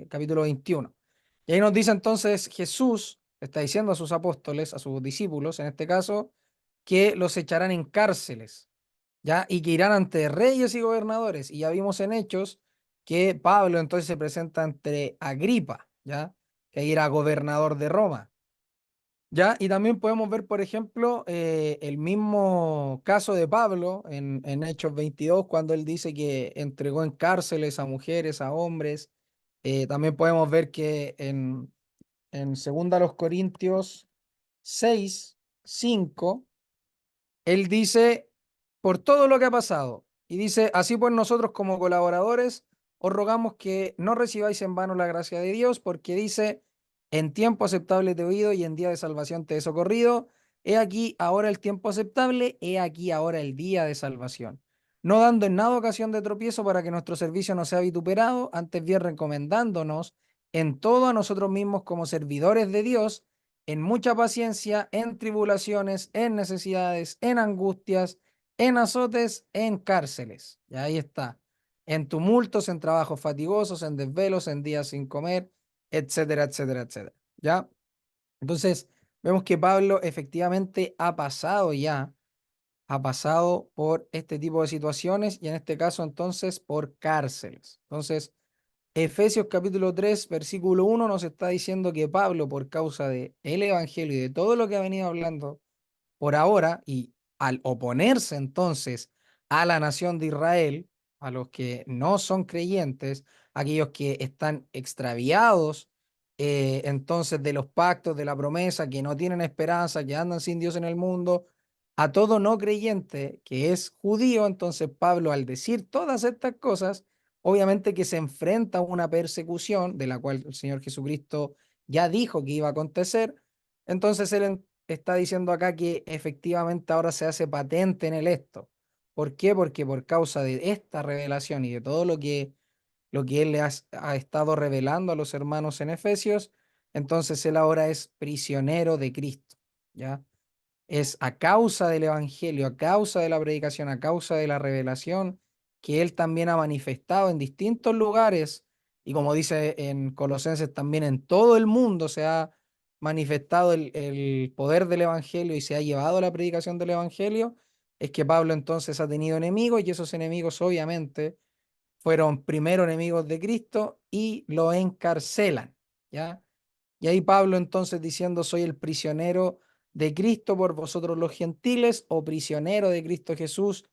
S1: capítulo 21. Y ahí nos dice entonces Jesús, está diciendo a sus apóstoles, a sus discípulos en este caso, que los echarán en cárceles, ya, y que irán ante reyes y gobernadores. Y ya vimos en Hechos que Pablo entonces se presenta ante Agripa, ya, que ahí era gobernador de Roma. Ya, y también podemos ver, por ejemplo, el mismo caso de Pablo en Hechos 22, cuando él dice que entregó en cárceles a mujeres, a hombres, También podemos ver que en 2 Corintios 6, 5, él dice, por todo lo que ha pasado, y dice, así pues nosotros como colaboradores os rogamos que no recibáis en vano la gracia de Dios, porque dice, en tiempo aceptable te he oído y en día de salvación te he socorrido. He aquí ahora el tiempo aceptable, he aquí ahora el día de salvación. No dando en nada ocasión de tropiezo para que nuestro servicio no sea vituperado, antes bien recomendándonos en todo a nosotros mismos como servidores de Dios, en mucha paciencia, en tribulaciones, en necesidades, en angustias, en azotes, en cárceles. Y ahí está. En tumultos, en trabajos fatigosos, en desvelos, en días sin comer, etcétera, etcétera, etcétera. ¿Ya? Entonces, vemos que Pablo efectivamente ha pasado por este tipo de situaciones y en este caso entonces por cárceles. Entonces, Efesios capítulo 3, versículo 1 nos está diciendo que Pablo, por causa de el evangelio y de todo lo que ha venido hablando por ahora, y al oponerse entonces a la nación de Israel, a los que no son creyentes, aquellos que están extraviados entonces de los pactos, de la promesa, que no tienen esperanza, que andan sin Dios en el mundo, a todo no creyente que es judío, entonces Pablo al decir todas estas cosas, obviamente que se enfrenta a una persecución de la cual el Señor Jesucristo ya dijo que iba a acontecer. Entonces él está diciendo acá que efectivamente ahora se hace patente en el esto. ¿Por qué? Porque por causa de esta revelación y de todo lo que él le ha estado revelando a los hermanos en Efesios, entonces él ahora es prisionero de Cristo, ¿ya? Es a causa del evangelio, a causa de la predicación, a causa de la revelación que él también ha manifestado en distintos lugares y como dice en Colosenses también en todo el mundo se ha manifestado el poder del evangelio y se ha llevado la predicación del evangelio, es que Pablo entonces ha tenido enemigos y esos enemigos obviamente fueron primero enemigos de Cristo y lo encarcelan, ¿ya? Y ahí Pablo entonces diciendo, soy el prisionero de Cristo por vosotros los gentiles, o prisionero de Cristo Jesús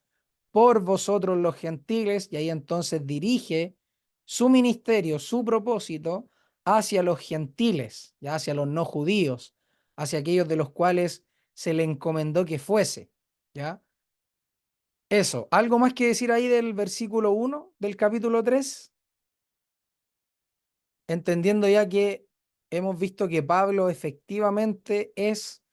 S1: por vosotros los gentiles, y ahí entonces dirige su ministerio, su propósito hacia los gentiles, ya hacia los no judíos, hacia aquellos de los cuales se le encomendó que fuese, ¿ya? Eso, ¿algo más que decir ahí del versículo 1 del capítulo 3? Entendiendo ya que hemos visto que Pablo efectivamente es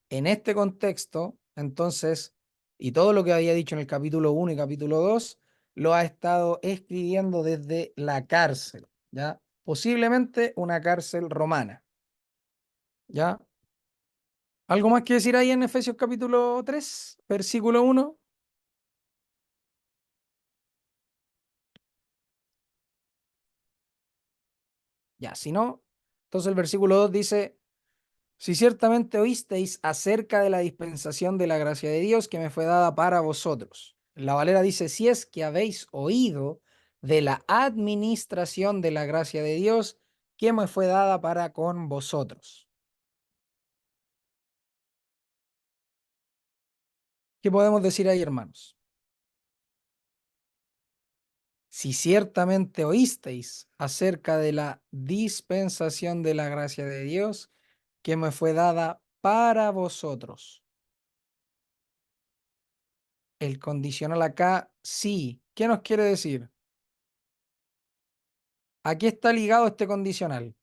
S1: en este contexto, entonces, y todo lo que había dicho en el capítulo 1 y capítulo 2, lo ha estado escribiendo desde la cárcel, ¿ya? Posiblemente una cárcel romana, ¿ya? ¿Algo más que decir ahí en Efesios capítulo 3, versículo 1? Ya, si no, entonces el versículo 2 dice, si ciertamente oísteis acerca de la dispensación de la gracia de Dios que me fue dada para vosotros. La Valera dice, si es que habéis oído de la administración de la gracia de Dios que me fue dada para con vosotros. ¿Qué podemos decir ahí, hermanos? Si ciertamente oísteis acerca de la dispensación de la gracia de Dios que me fue dada para vosotros. El condicional acá, sí. ¿Qué nos quiere decir? ¿A qué está ligado este condicional?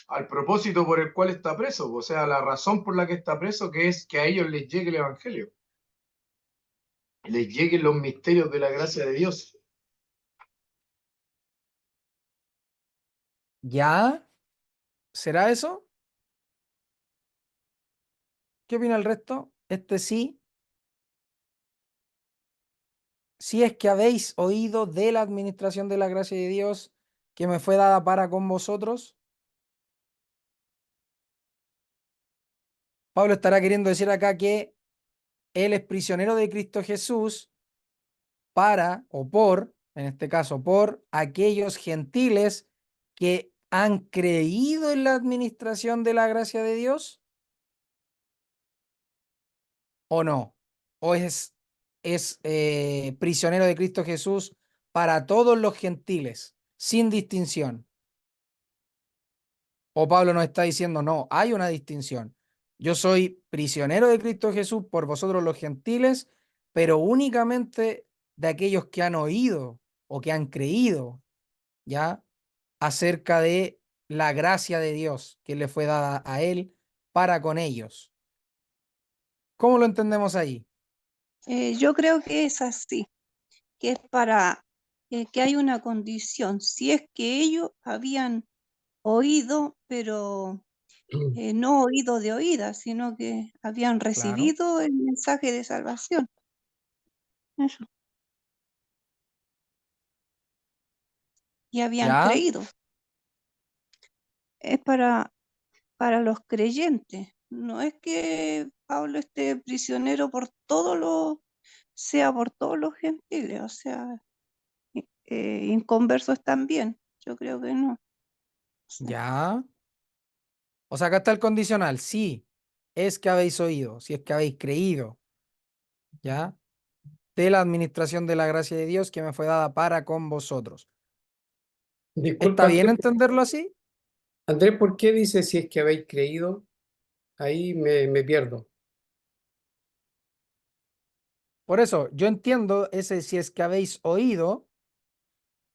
S3: Al propósito por el cual está preso, o sea, la razón por la que está preso, que es que a ellos les llegue el evangelio, les lleguen los misterios de la gracia de Dios.
S1: ¿Ya? ¿Será eso? ¿Qué opina el resto? Este sí. Si es que habéis oído de la administración de la gracia de Dios que me fue dada para con vosotros. Pablo estará queriendo decir acá que él es prisionero de Cristo Jesús para o por, en este caso, por aquellos gentiles que han creído en la administración de la gracia de Dios o no. O es es prisionero de Cristo Jesús para todos los gentiles, sin distinción. O Pablo nos está diciendo, no, hay una distinción. Yo soy prisionero de Cristo Jesús por vosotros los gentiles, pero únicamente de aquellos que han oído o que han creído, ¿ya? Acerca de la gracia de Dios que le fue dada a él para con ellos. ¿Cómo lo entendemos ahí?
S2: Yo creo que es así, que es para que hay una condición. Si es que ellos habían oído, pero no oído de oídas, sino que habían
S1: Claro.
S2: recibido el mensaje de salvación. Eso. Y habían
S1: ¿Ya?
S2: creído. Es para los creyentes. No es que Pablo esté prisionero por todos los, sea por todos los gentiles, o sea, inconversos también. Yo creo que no. O sea,
S1: ¿Ya? O sea, acá está el condicional. Sí, es que habéis oído, si es que habéis creído, ¿ya? De la administración de la gracia de Dios que me fue dada para con vosotros.
S4: Disculpa,
S1: ¿Está bien
S4: Andrés,
S1: entenderlo así?
S4: Andrés, ¿por qué dice si es que habéis creído? Ahí me pierdo.
S1: Por eso, yo entiendo ese si es que habéis oído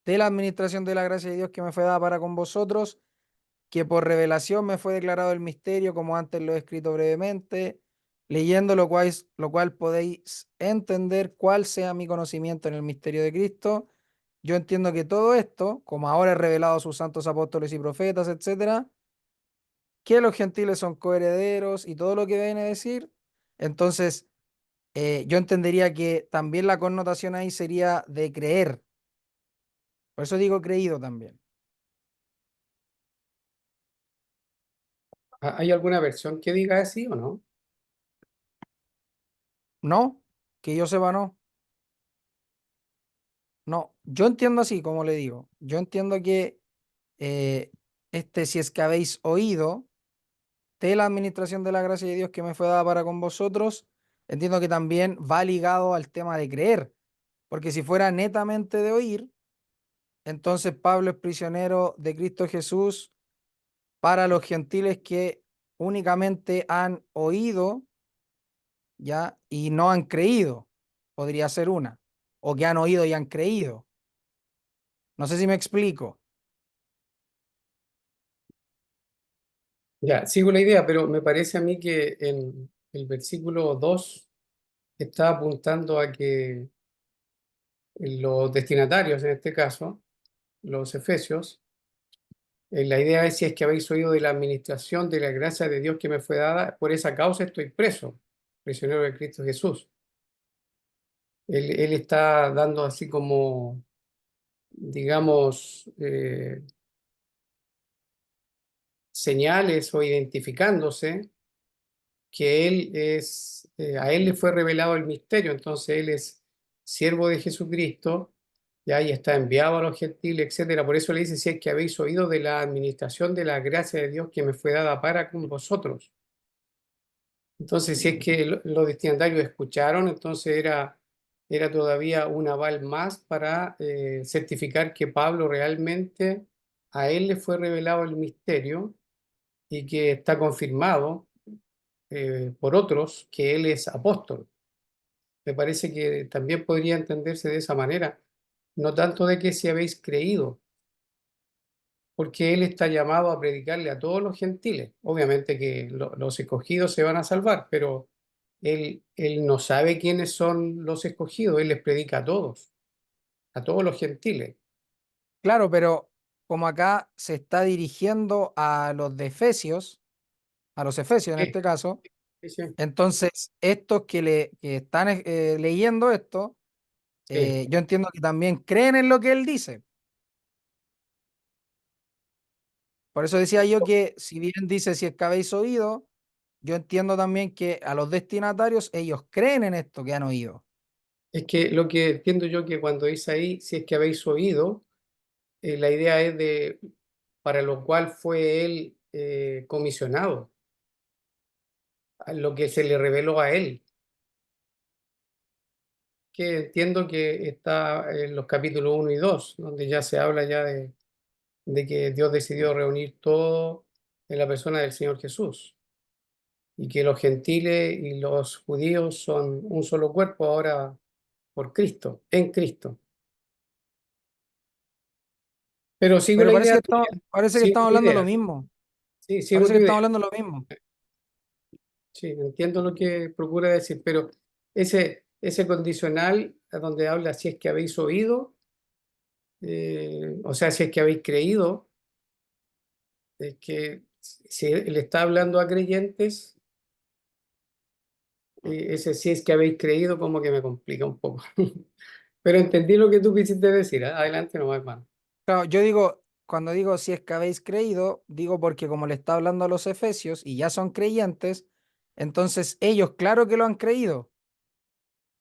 S1: de la administración de la gracia de Dios que me fue dada para con vosotros, que por revelación me fue declarado el misterio, como antes lo he escrito brevemente, leyendo lo cual podéis entender cuál sea mi conocimiento en el misterio de Cristo. Yo entiendo que todo esto, como ahora he revelado a sus santos apóstoles y profetas, etcétera, que los gentiles son coherederos y todo lo que viene a decir, entonces yo entendería que también la connotación ahí sería de creer. Por eso digo creído también.
S4: ¿Hay alguna versión que diga así o no?
S1: No, que yo sepa, no. No, yo entiendo así, como le digo. Yo entiendo que si es que habéis oído de la administración de la gracia de Dios que me fue dada para con vosotros, entiendo que también va ligado al tema de creer, porque si fuera netamente de oír, entonces Pablo es prisionero de Cristo Jesús para los gentiles que únicamente han oído, ¿ya? Y no han creído. Podría ser una. O que han oído y han creído. No sé si me explico.
S4: Ya, sigo la idea, pero me parece a mí que en el versículo 2 está apuntando a que los destinatarios, en este caso, los efesios, la idea es si es que habéis oído de la administración de la gracia de Dios que me fue dada, por esa causa estoy preso, prisionero de Cristo Jesús. Él está dando así como, digamos, señales o identificándose que a él le fue revelado el misterio, entonces él es siervo de Jesucristo, ya y está enviado a los gentiles, etcétera. Por eso le dice, si es que habéis oído de la administración de la gracia de Dios que me fue dada para con vosotros. Entonces, si es que los destinatarios escucharon, entonces era todavía un aval más para certificar que Pablo realmente a él le fue revelado el misterio y que está confirmado por otros que él es apóstol. Me parece que también podría entenderse de esa manera, no tanto de que si habéis creído, porque él está llamado a predicarle a todos los gentiles. Obviamente que los escogidos se van a salvar, pero él no sabe quiénes son los escogidos, él les predica a todos los gentiles.
S1: Claro, pero como acá se está dirigiendo a los de Efesios, a los Efesios en
S4: Sí,
S1: este caso,
S4: sí, sí,
S1: entonces estos que están leyendo esto,
S4: sí.
S1: yo entiendo que también creen en lo que él dice. Por eso decía yo que si bien dice si es que habéis oído, yo entiendo también que a los destinatarios ellos creen en esto que han oído.
S4: Es que lo que entiendo yo que cuando dice ahí, si es que habéis oído, la idea es de para lo cual fue él comisionado, a lo que se le reveló a él. que entiendo que está en los capítulos 1 y 2, donde ya se habla ya de que Dios decidió reunir todo en la persona del Señor Jesús y que los gentiles y los judíos son un solo cuerpo ahora por Cristo, en Cristo. Pero sigo
S1: Pero
S4: la
S1: parece
S4: idea
S1: que estamos,
S4: tuya,
S1: parece que
S4: sigo
S1: estamos
S4: tu
S1: hablando lo
S4: idea,
S1: mismo.
S4: sí, sigo
S1: Parece
S4: tu
S1: que
S4: idea.
S1: estamos hablando lo mismo.
S4: Sí, entiendo lo que procura decir, pero ese condicional a donde habla si es que habéis oído, o sea, si es que habéis creído, es que si él está hablando a creyentes, ese si es que habéis creído como que me complica un poco. Pero entendí lo que tú quisiste decir. Adelante nomás, hermano.
S1: Claro, yo digo, cuando digo si es que habéis creído, digo porque como le está hablando a los efesios y ya son creyentes, entonces ellos claro que lo han creído.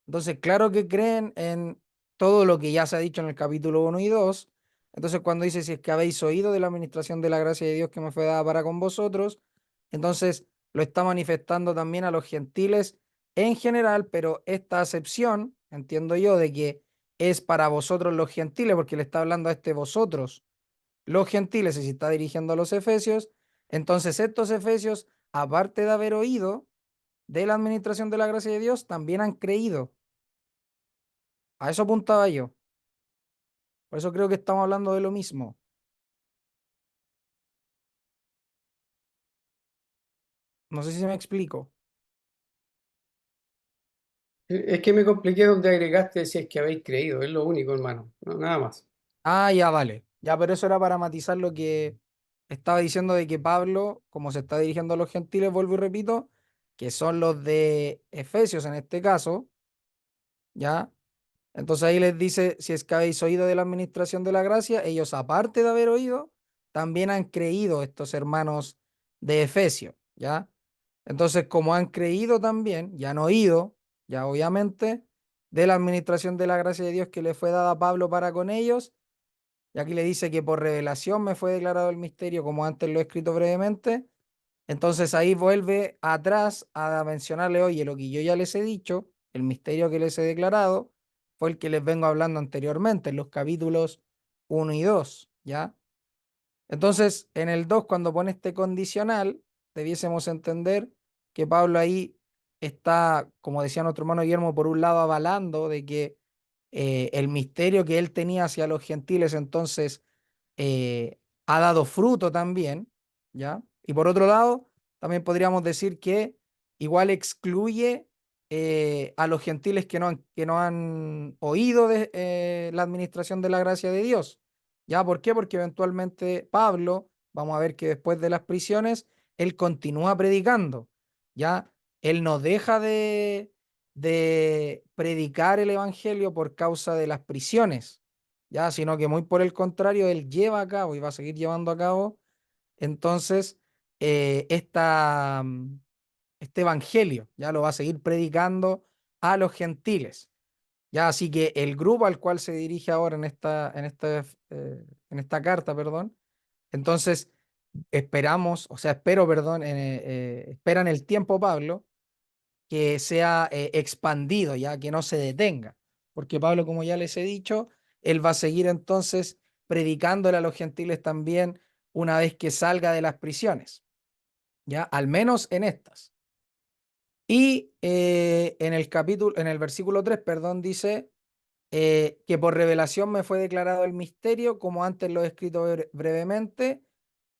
S1: Entonces, claro que creen en todo lo que ya se ha dicho en el capítulo 1 y 2. Entonces, cuando dice, si es que habéis oído de la administración de la gracia de Dios que me fue dada para con vosotros, entonces lo está manifestando también a los gentiles en general, pero esta acepción, entiendo yo, de que es para vosotros los gentiles, porque le está hablando a vosotros, los gentiles, y se está dirigiendo a los efesios, entonces estos efesios, aparte de haber oído de la administración de la gracia de Dios, también han creído. A eso apuntaba yo. Por eso creo que estamos hablando de lo mismo. No sé si me explico.
S4: Es que me compliqué donde agregaste si es que habéis creído, es lo único, hermano, no, nada más.
S1: Ah, ya, vale. Ya, pero eso era para matizar lo que estaba diciendo de que Pablo, como se está dirigiendo a los gentiles, vuelvo y repito, que son los de Efesios en este caso, ¿ya? Entonces ahí les dice, si es que habéis oído de la administración de la gracia, ellos aparte de haber oído, también han creído estos hermanos de Efesios, ¿ya? Entonces, como han creído también, ya han oído, ya obviamente, de la administración de la gracia de Dios que le fue dada a Pablo para con ellos, y aquí le dice que por revelación me fue declarado el misterio, como antes lo he escrito brevemente, entonces ahí vuelve atrás a mencionarle, oye, lo que yo ya les he dicho, el misterio que les he declarado, fue el que les vengo hablando anteriormente, en los capítulos 1 y 2, ¿ya? Entonces, en el 2 cuando pone este condicional, debiésemos entender que Pablo ahí está, como decía nuestro hermano Guillermo, por un lado avalando de que el misterio que él tenía hacia los gentiles entonces ha dado fruto también, ¿ya? Y por otro lado, también podríamos decir que igual excluye a los gentiles que no han oído de la administración de la gracia de Dios. ¿Ya? ¿Por qué? Porque eventualmente Pablo, vamos a ver que después de las prisiones, él continúa predicando, ¿ya? Él no deja de predicar el evangelio por causa de las prisiones, ¿ya? Sino que muy por el contrario, él lleva a cabo y va a seguir llevando a cabo entonces este evangelio, ya lo va a seguir predicando a los gentiles. Ya, así que el grupo al cual se dirige ahora en esta carta, perdón, entonces esperamos, o sea, espero, perdón, esperan el tiempo, Pablo, que sea expandido, ya que no se detenga, porque Pablo, como ya les he dicho, él va a seguir entonces predicándole a los gentiles también una vez que salga de las prisiones, ya, al menos en estas. Y en el versículo 3, perdón, dice que por revelación me fue declarado el misterio, como antes lo he escrito brevemente,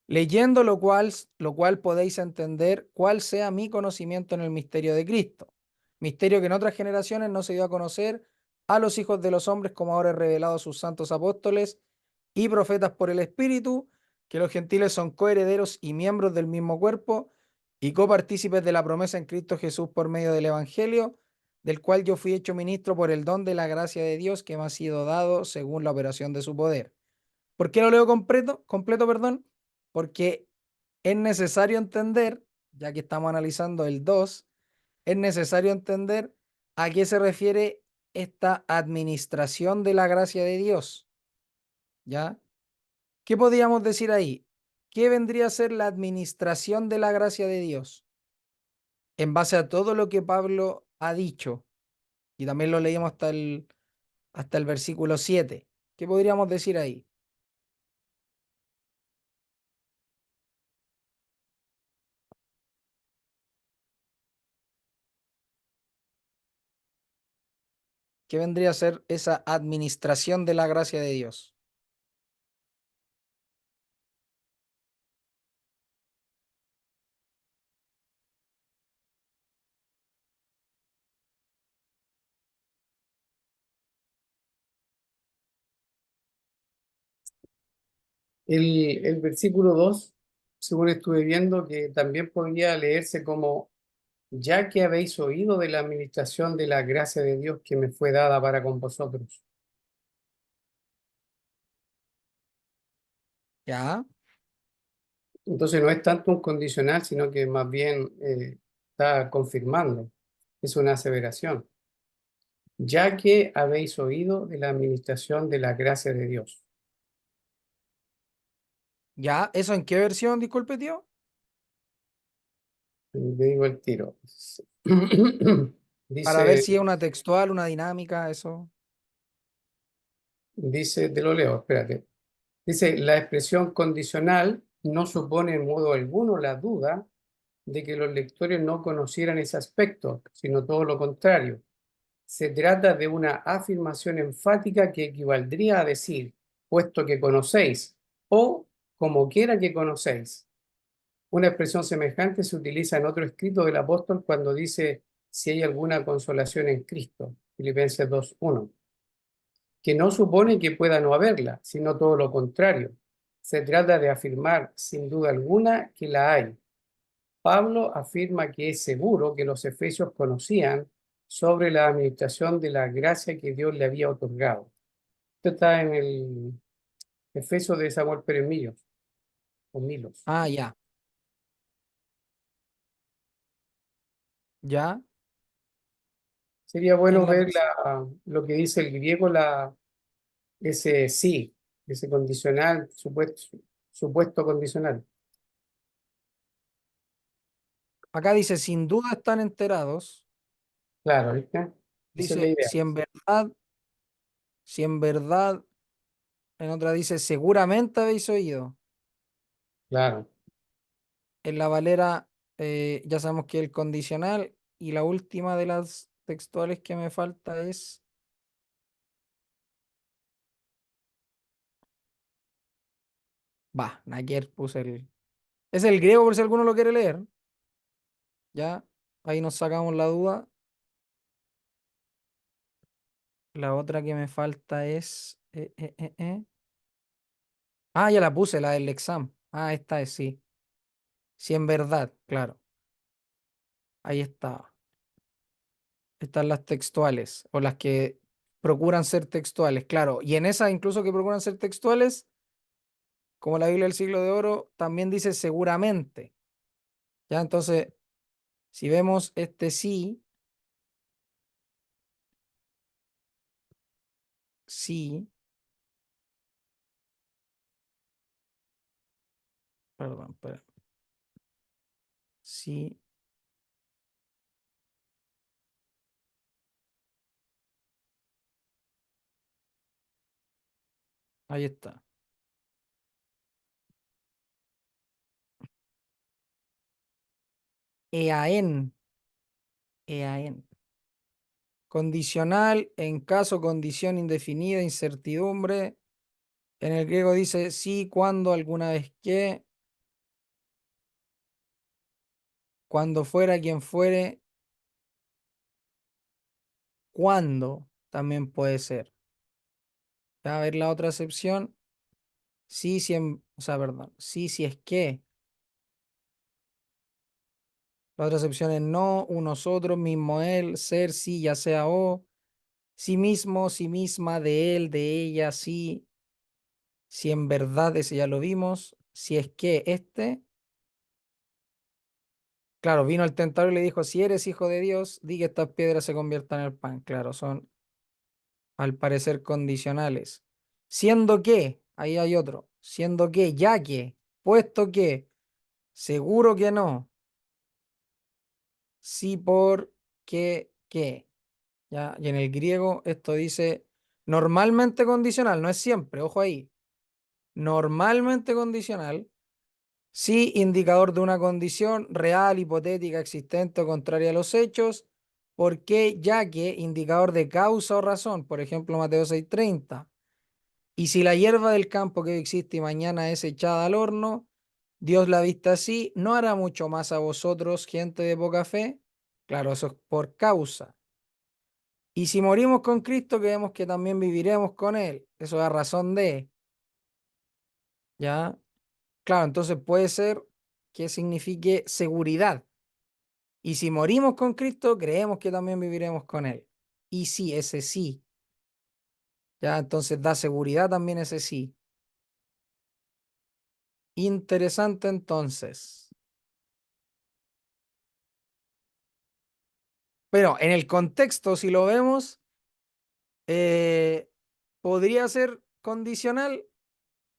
S1: leyendo lo cual podéis entender cuál sea mi conocimiento en el misterio de Cristo. Misterio que en otras generaciones no se dio a conocer a los hijos de los hombres, como ahora he revelado a sus santos apóstoles y profetas por el Espíritu, que los gentiles son coherederos y miembros del mismo cuerpo y copartícipes de la promesa en Cristo Jesús por medio del Evangelio, del cual yo fui hecho ministro por el don de la gracia de Dios que me ha sido dado según la operación de su poder. ¿Por qué lo leo completo, perdón? Porque es necesario entender, ya que estamos analizando el 2, es necesario entender a qué se refiere esta administración de la gracia de Dios, ¿ya? ¿Qué podríamos decir ahí? ¿Qué vendría a ser la administración de la gracia de Dios? En base a todo lo que Pablo ha dicho, Y también lo leímos hasta el versículo 7. ¿Qué podríamos decir ahí? ¿Qué vendría a ser esa administración de la gracia de Dios?
S4: El versículo 2, según estuve viendo, que también podría leerse como, ya que habéis oído de la administración de la gracia de Dios que me fue dada para con vosotros.
S1: ¿Ya?
S4: Entonces no es tanto un condicional, sino que más bien está confirmando. Es una aseveración. Ya que habéis oído de la administración de la gracia de Dios.
S1: ¿Ya? ¿Eso en qué versión, disculpe, tío?
S4: Le digo el tiro.
S1: Para ver
S4: Dice,
S1: si es una textual, una dinámica, eso.
S4: te lo leo, espérate. Dice, la expresión condicional no supone en modo alguno la duda de que los lectores no conocieran ese aspecto, sino todo lo contrario. Se trata de una afirmación enfática que equivaldría a decir, puesto que conocéis, o como quiera que conocéis. Una expresión semejante se utiliza en otro escrito del apóstol cuando dice si hay alguna consolación en Cristo, Filipenses 2:1, que no supone que pueda no haberla, sino todo lo contrario. Se trata de afirmar sin duda alguna que la hay. Pablo afirma que es seguro que los efesios conocían sobre la administración de la gracia que Dios le había otorgado. Esto está en el Efesio de Samuel Pérez Millos, o Milos.
S1: Ah, ya. ¿Ya?
S4: Sería
S1: En
S4: bueno
S1: la
S4: ver
S1: vers-
S4: lo que dice el griego, ese sí, ese condicional, supuesto condicional.
S1: Acá dice, sin duda están enterados.
S4: Claro, ¿viste? Esa es la
S1: Dice,
S4: idea.
S1: si en verdad, en otra dice, seguramente habéis oído.
S4: Claro.
S1: En la Valera, ya sabemos que el condicional. Y la última de las textuales que me falta es. Va, ayer puse el. Es el griego por si alguno lo quiere leer. Ya, ahí nos sacamos la duda. La otra que me falta es. Ah, ya la puse, la del examen. Ah, esta es sí. Sí, en verdad, claro. Ahí está. Están las textuales o las que procuran ser textuales, claro. Y en esas incluso que procuran ser textuales, como la Biblia del Siglo de Oro, también dice seguramente. Ya, entonces, si vemos este sí, sí, perdón, espera. Sí, ahí está. EAN, EAN. Condicional en caso, condición indefinida, incertidumbre. En el griego dice sí, cuando, alguna vez que, cuando fuera, quien fuere, cuando también puede ser. Ya, a ver la otra acepción. Sí, si o sea, perdón. Sí, si es que. La otra acepción es no, unos otros, mismo él, ser, sí, ya sea o. Sí mismo, sí misma, de él, de ella, sí. Si en verdad, ese ya lo vimos. Si es que este. Claro, vino el tentador y le dijo, si eres hijo de Dios, di que estas piedras se conviertan en pan. Claro, son al parecer condicionales. Siendo que, ahí hay otro, siendo que, ya que, puesto que, seguro que no, sí por que, ¿ya? Y en el griego esto dice normalmente condicional, no es siempre, ojo ahí. Normalmente condicional, sí indicador de una condición real, hipotética, existente o contraria a los hechos. ¿Por qué? Ya que indicador de causa o razón, por ejemplo, Mateo 6:30. Y si la hierba del campo que hoy existe y mañana es echada al horno, Dios la vista así, ¿no hará mucho más a vosotros, gente de poca fe? Claro, eso es por causa. Y si morimos con Cristo, creemos que también viviremos con Él. Eso es a razón de, ¿ya? Claro, entonces puede ser que signifique seguridad. Y si morimos con Cristo, creemos que también viviremos con Él. Y sí, ese sí. ¿Ya? Entonces da seguridad también ese sí. Interesante entonces. Pero en el contexto, si lo vemos, podría ser condicional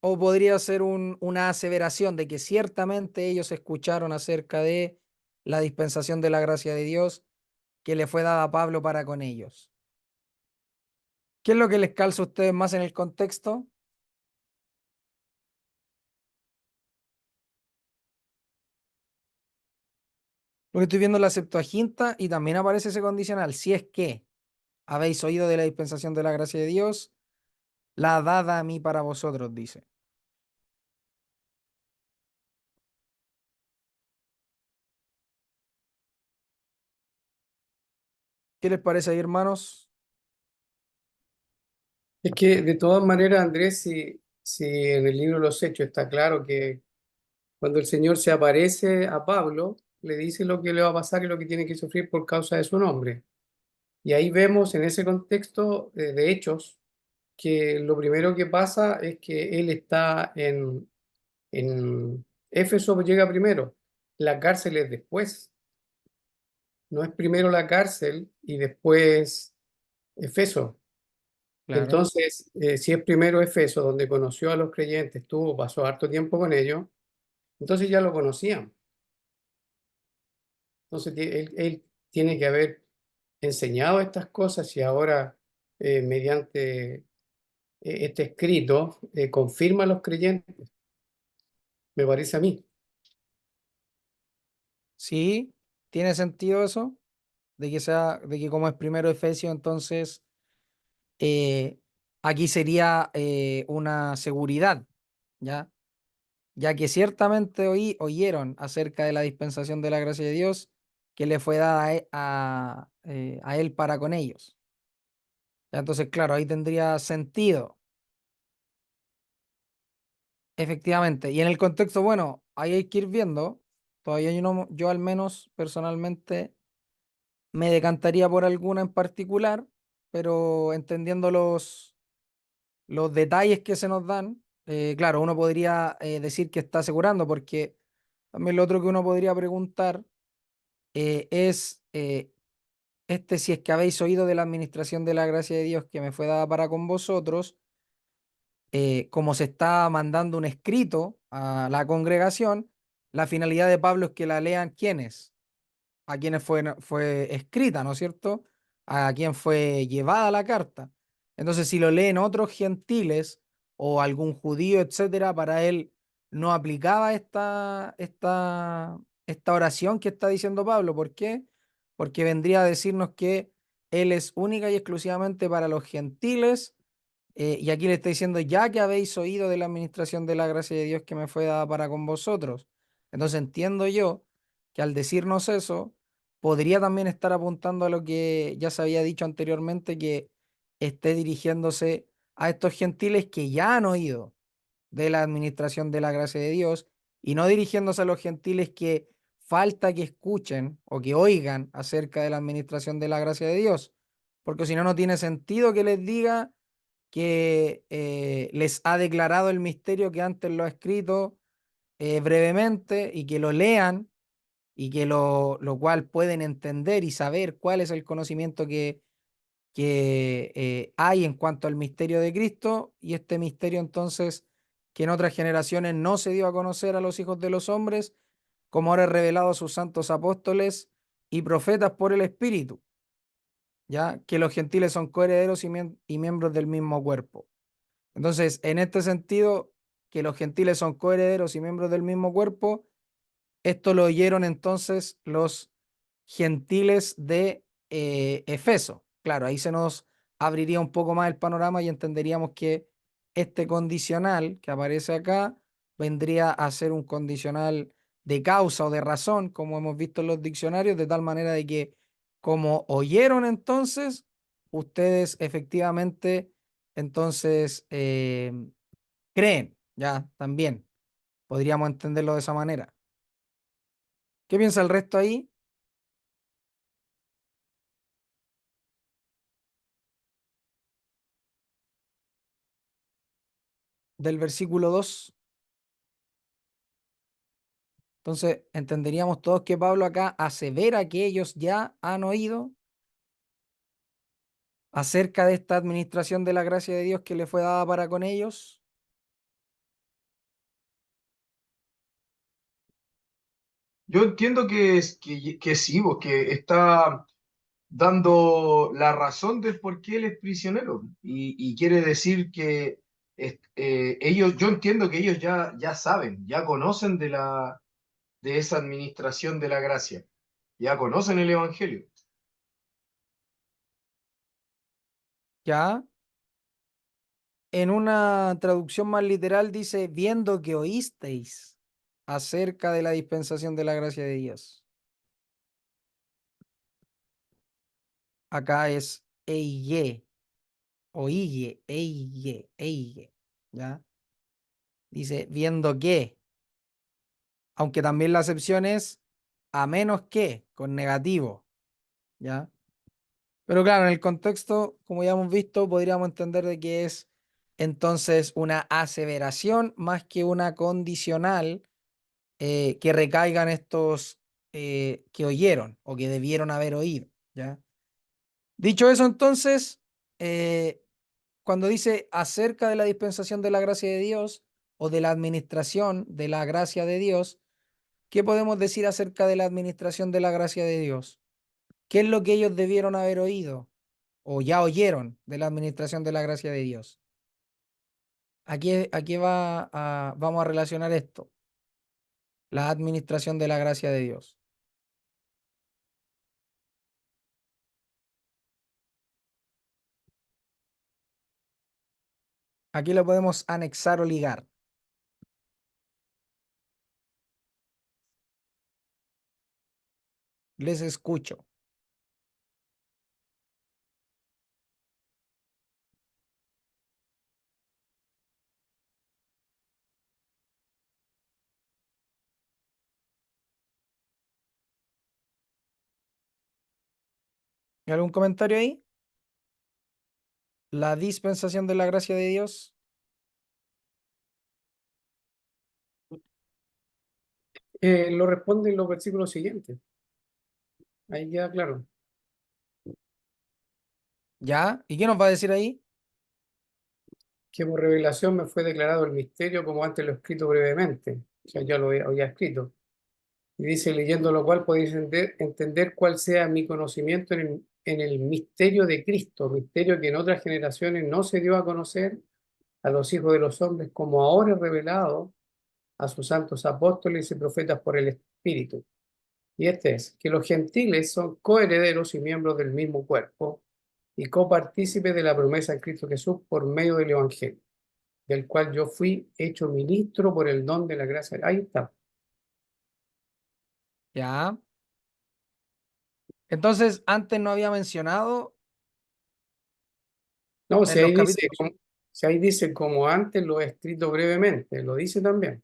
S1: o podría ser una aseveración de que ciertamente ellos escucharon acerca de la dispensación de la gracia de Dios que le fue dada a Pablo para con ellos. ¿Qué es lo que les calza a ustedes más en el contexto? Porque estoy viendo la Septuaginta y también aparece ese condicional. Si es que habéis oído de la dispensación de la gracia de Dios, la dada a mí para vosotros, dice. ¿Qué les parece ahí, hermanos?
S4: Es que de todas maneras, Andrés, si en el libro de los Hechos está claro que cuando el Señor se aparece a Pablo, le dice lo que le va a pasar y lo que tiene que sufrir por causa de su nombre. Y ahí vemos en ese contexto de Hechos que lo primero que pasa es que él está en Éfeso, llega primero, la cárcel es después, no es primero la cárcel y después Efeso.
S1: Claro.
S4: Entonces, si es primero Efeso, donde conoció a los creyentes, pasó harto tiempo con ellos, entonces ya lo conocían. Entonces, él tiene que haber enseñado estas cosas y ahora, mediante este escrito, confirma a los creyentes, me parece a mí.
S1: Sí, tiene sentido eso, de que como es primero Efesio, entonces eh, aquí sería una seguridad, ¿ya? Ya que ciertamente oyeron acerca de la dispensación de la gracia de Dios que le fue dada a él para con ellos. Ya, entonces, claro, ahí tendría sentido, efectivamente. Y en el contexto, bueno, ahí hay que ir viendo. Todavía yo al menos personalmente me decantaría por alguna en particular, pero entendiendo los detalles que se nos dan, claro, uno podría decir que está asegurando, porque también lo otro que uno podría preguntar es si es que habéis oído de la administración de la gracia de Dios que me fue dada para con vosotros, como se está mandando un escrito a la congregación, la finalidad de Pablo es que la lean quienes, a quienes fue escrita, ¿no es cierto? A quien fue llevada la carta. Entonces, si lo leen otros gentiles o algún judío, etcétera, para él no aplicaba esta oración que está diciendo Pablo. ¿Por qué? Porque vendría a decirnos que él es única y exclusivamente para los gentiles. Y aquí le está diciendo, ya que habéis oído de la administración de la gracia de Dios que me fue dada para con vosotros. Entonces entiendo yo que al decirnos eso, podría también estar apuntando a lo que ya se había dicho anteriormente, que esté dirigiéndose a estos gentiles que ya han oído de la administración de la gracia de Dios y no dirigiéndose a los gentiles que falta que escuchen o que oigan acerca de la administración de la gracia de Dios, porque si no, no tiene sentido que les diga que les ha declarado el misterio que antes lo ha escrito brevemente y que lo lean y que lo cual pueden entender y saber cuál es el conocimiento que hay en cuanto al misterio de Cristo, y este misterio entonces que en otras generaciones no se dio a conocer a los hijos de los hombres, como ahora es revelado a sus santos apóstoles y profetas por el Espíritu. ya que los gentiles son coherederos y miembros del mismo cuerpo. Entonces, en este sentido, que los gentiles son coherederos y miembros del mismo cuerpo, esto lo oyeron entonces los gentiles de Efeso. Claro, ahí se nos abriría un poco más el panorama y entenderíamos que este condicional que aparece acá vendría a ser un condicional de causa o de razón, como hemos visto en los diccionarios, de tal manera de que como oyeron entonces, ustedes efectivamente entonces creen, ya también podríamos entenderlo de esa manera. ¿Qué piensa el resto ahí? Del versículo 2. Entonces, entenderíamos todos que Pablo acá asevera que ellos ya han oído acerca de esta administración de la gracia de Dios que le fue dada para con ellos.
S3: Yo entiendo que sí, porque está dando la razón del por qué él es prisionero. Y quiere decir que ellos, yo entiendo que ellos ya saben, ya conocen de esa administración de la gracia, ya conocen el Evangelio.
S1: Ya en una traducción más literal dice, viendo que oísteis acerca de la dispensación de la gracia de Dios. Acá es eige, oige, eige, ¿ya? Dice, viendo que, aunque también la acepción es a menos que, con negativo, ¿ya? Pero claro, en el contexto, como ya hemos visto, podríamos entender de que es entonces una aseveración más que una condicional que recaigan estos que oyeron o que debieron haber oído, ¿ya? Dicho eso, entonces, cuando dice acerca de la dispensación de la gracia de Dios o de la administración de la gracia de Dios, ¿qué podemos decir acerca de la administración de la gracia de Dios? ¿Qué es lo que ellos debieron haber oído o ya oyeron de la administración de la gracia de Dios? ¿A qué vamos a relacionar esto? La administración de la gracia de Dios. Aquí lo podemos anexar o ligar. Les escucho. ¿Hay algún comentario ahí? La dispensación de la gracia de Dios.
S4: Lo responde en los versículos siguientes. Ahí queda claro.
S1: ¿Ya? ¿Y qué nos va a decir ahí?
S4: Que por revelación me fue declarado el misterio como antes lo he escrito brevemente. O sea, ya lo había escrito. Y dice, leyendo lo cual podéis entender cuál sea mi conocimiento en el misterio de Cristo, misterio que en otras generaciones no se dio a conocer a los hijos de los hombres, como ahora es revelado a sus santos apóstoles y profetas por el Espíritu. Y este es, que los gentiles son coherederos y miembros del mismo cuerpo y copartícipes de la promesa de Cristo Jesús por medio del Evangelio, del cual yo fui hecho ministro por el don de la gracia. Ahí está.
S1: ¿Ya? Entonces, antes no había mencionado
S4: No,
S1: en los capítulos.
S4: si ahí dice como antes lo he escrito brevemente, lo dice también.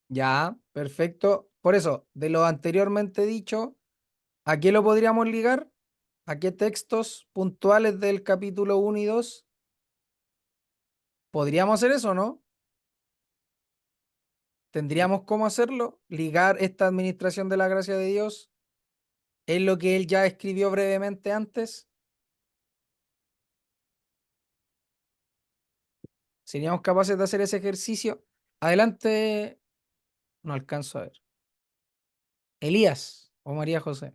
S1: Ya, perfecto. Por eso, de lo anteriormente dicho, ¿a qué lo podríamos ligar? ¿A qué textos puntuales del capítulo 1 y 2? ¿Podríamos hacer eso o no? ¿Tendríamos cómo hacerlo? ¿Ligar esta administración de la gracia de Dios en lo que él ya escribió brevemente antes? ¿Seríamos capaces de hacer ese ejercicio? Adelante, no alcanzo a ver. Elías o María José.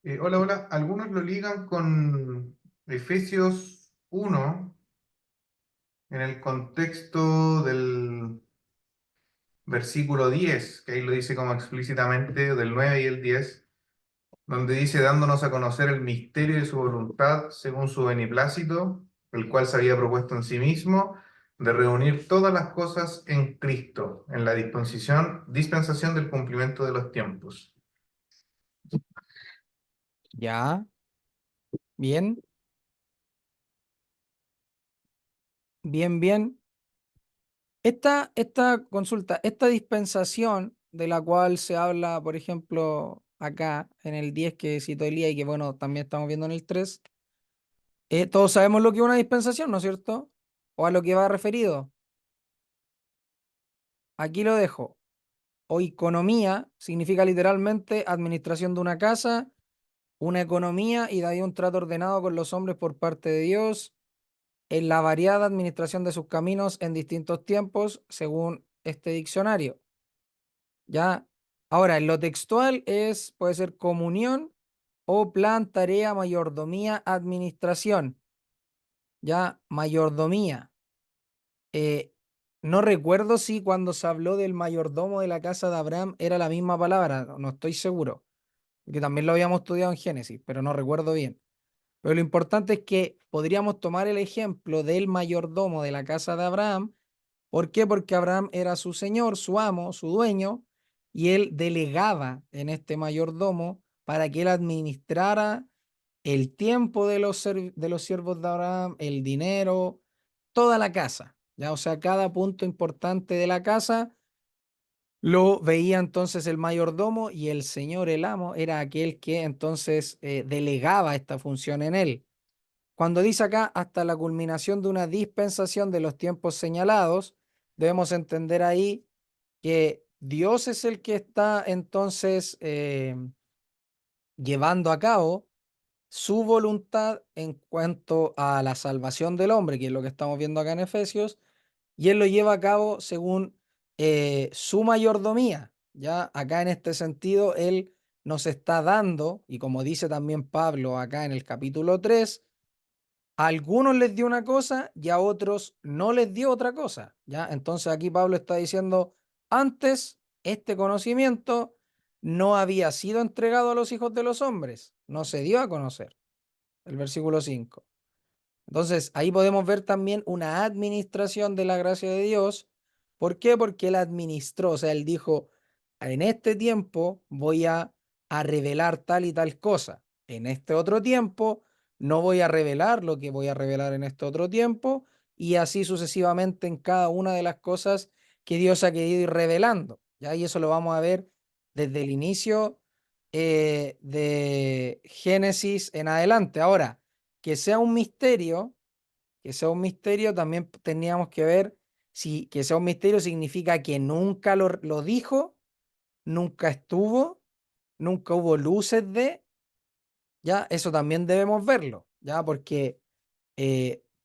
S10: Hola, hola. Algunos lo ligan con Efesios 1 en el contexto del versículo 10, que ahí lo dice como explícitamente, del 9 y el 10, donde dice, dándonos a conocer el misterio de su voluntad según su beneplácito, el cual se había propuesto en sí mismo, de reunir todas las cosas en Cristo, en la dispensación del cumplimiento de los tiempos.
S1: Ya, bien, bien, bien. Esta consulta, esta dispensación de la cual se habla, por ejemplo, acá en el 10 que citó Elías y que bueno, también estamos viendo en el 3, todos sabemos lo que es una dispensación, ¿no es cierto? O a lo que va referido. Aquí lo dejo. Oikonomía significa literalmente administración de una casa, una economía y de ahí un trato ordenado con los hombres por parte de Dios en la variada administración de sus caminos en distintos tiempos, según este diccionario. ¿Ya? Ahora, en lo textual puede ser comunión o plan, tarea, mayordomía, administración. ¿Ya? Mayordomía. Eh, no recuerdo si cuando se habló del mayordomo de la casa de Abraham era la misma palabra, no estoy seguro, que también lo habíamos estudiado en Génesis, pero no recuerdo bien. Pero lo importante es que podríamos tomar el ejemplo del mayordomo de la casa de Abraham. ¿Por qué? Porque Abraham era su señor, su amo, su dueño, y él delegaba en este mayordomo para que él administrara el tiempo de los siervos de Abraham, el dinero, toda la casa. ¿Ya? O sea, cada punto importante de la casa lo veía entonces el mayordomo y el señor, el amo, era aquel que entonces delegaba esta función en él. Cuando dice acá hasta la culminación de una dispensación de los tiempos señalados, debemos entender ahí que Dios es el que está entonces llevando a cabo su voluntad en cuanto a la salvación del hombre, que es lo que estamos viendo acá en Efesios, y él lo lleva a cabo según su mayordomía. Ya acá en este sentido, él nos está dando, y como dice también Pablo acá en el capítulo 3, a algunos les dio una cosa y a otros no les dio otra cosa, ¿ya? Entonces aquí Pablo está diciendo, antes este conocimiento no había sido entregado a los hijos de los hombres, no se dio a conocer, el versículo 5. Entonces ahí podemos ver también una administración de la gracia de Dios. ¿Por qué? Porque él administró, o sea, él dijo, en este tiempo voy a revelar tal y tal cosa, en este otro tiempo no voy a revelar lo que voy a revelar en este otro tiempo, y así sucesivamente en cada una de las cosas que Dios ha querido ir revelando. ¿Ya? Y eso lo vamos a ver desde el inicio de Génesis en adelante. Ahora, que sea un misterio, que sea un misterio, también teníamos que ver si que sea un misterio significa que nunca lo dijo, nunca estuvo, nunca hubo luces de, ya, eso también debemos verlo, ya, porque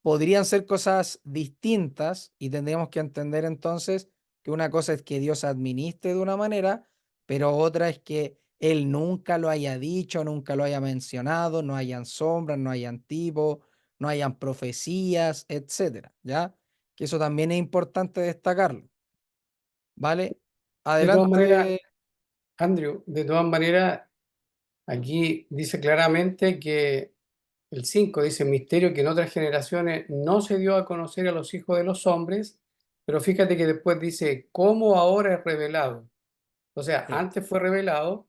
S1: podrían ser cosas distintas y tendríamos que entender entonces que una cosa es que Dios administre de una manera, pero otra es que Él nunca lo haya dicho, nunca lo haya mencionado, no hayan sombras, no hayan tipos, no hayan profecías, etcétera, ¿ya? Que eso también es importante destacarlo, ¿vale?
S4: De todas maneras,
S1: Adelante.
S4: Andrew, de todas maneras, aquí dice claramente que el 5 dice misterio que en otras generaciones no se dio a conocer a los hijos de los hombres, pero fíjate que después dice cómo ahora es revelado. O sea,
S1: Sí,
S4: antes fue revelado,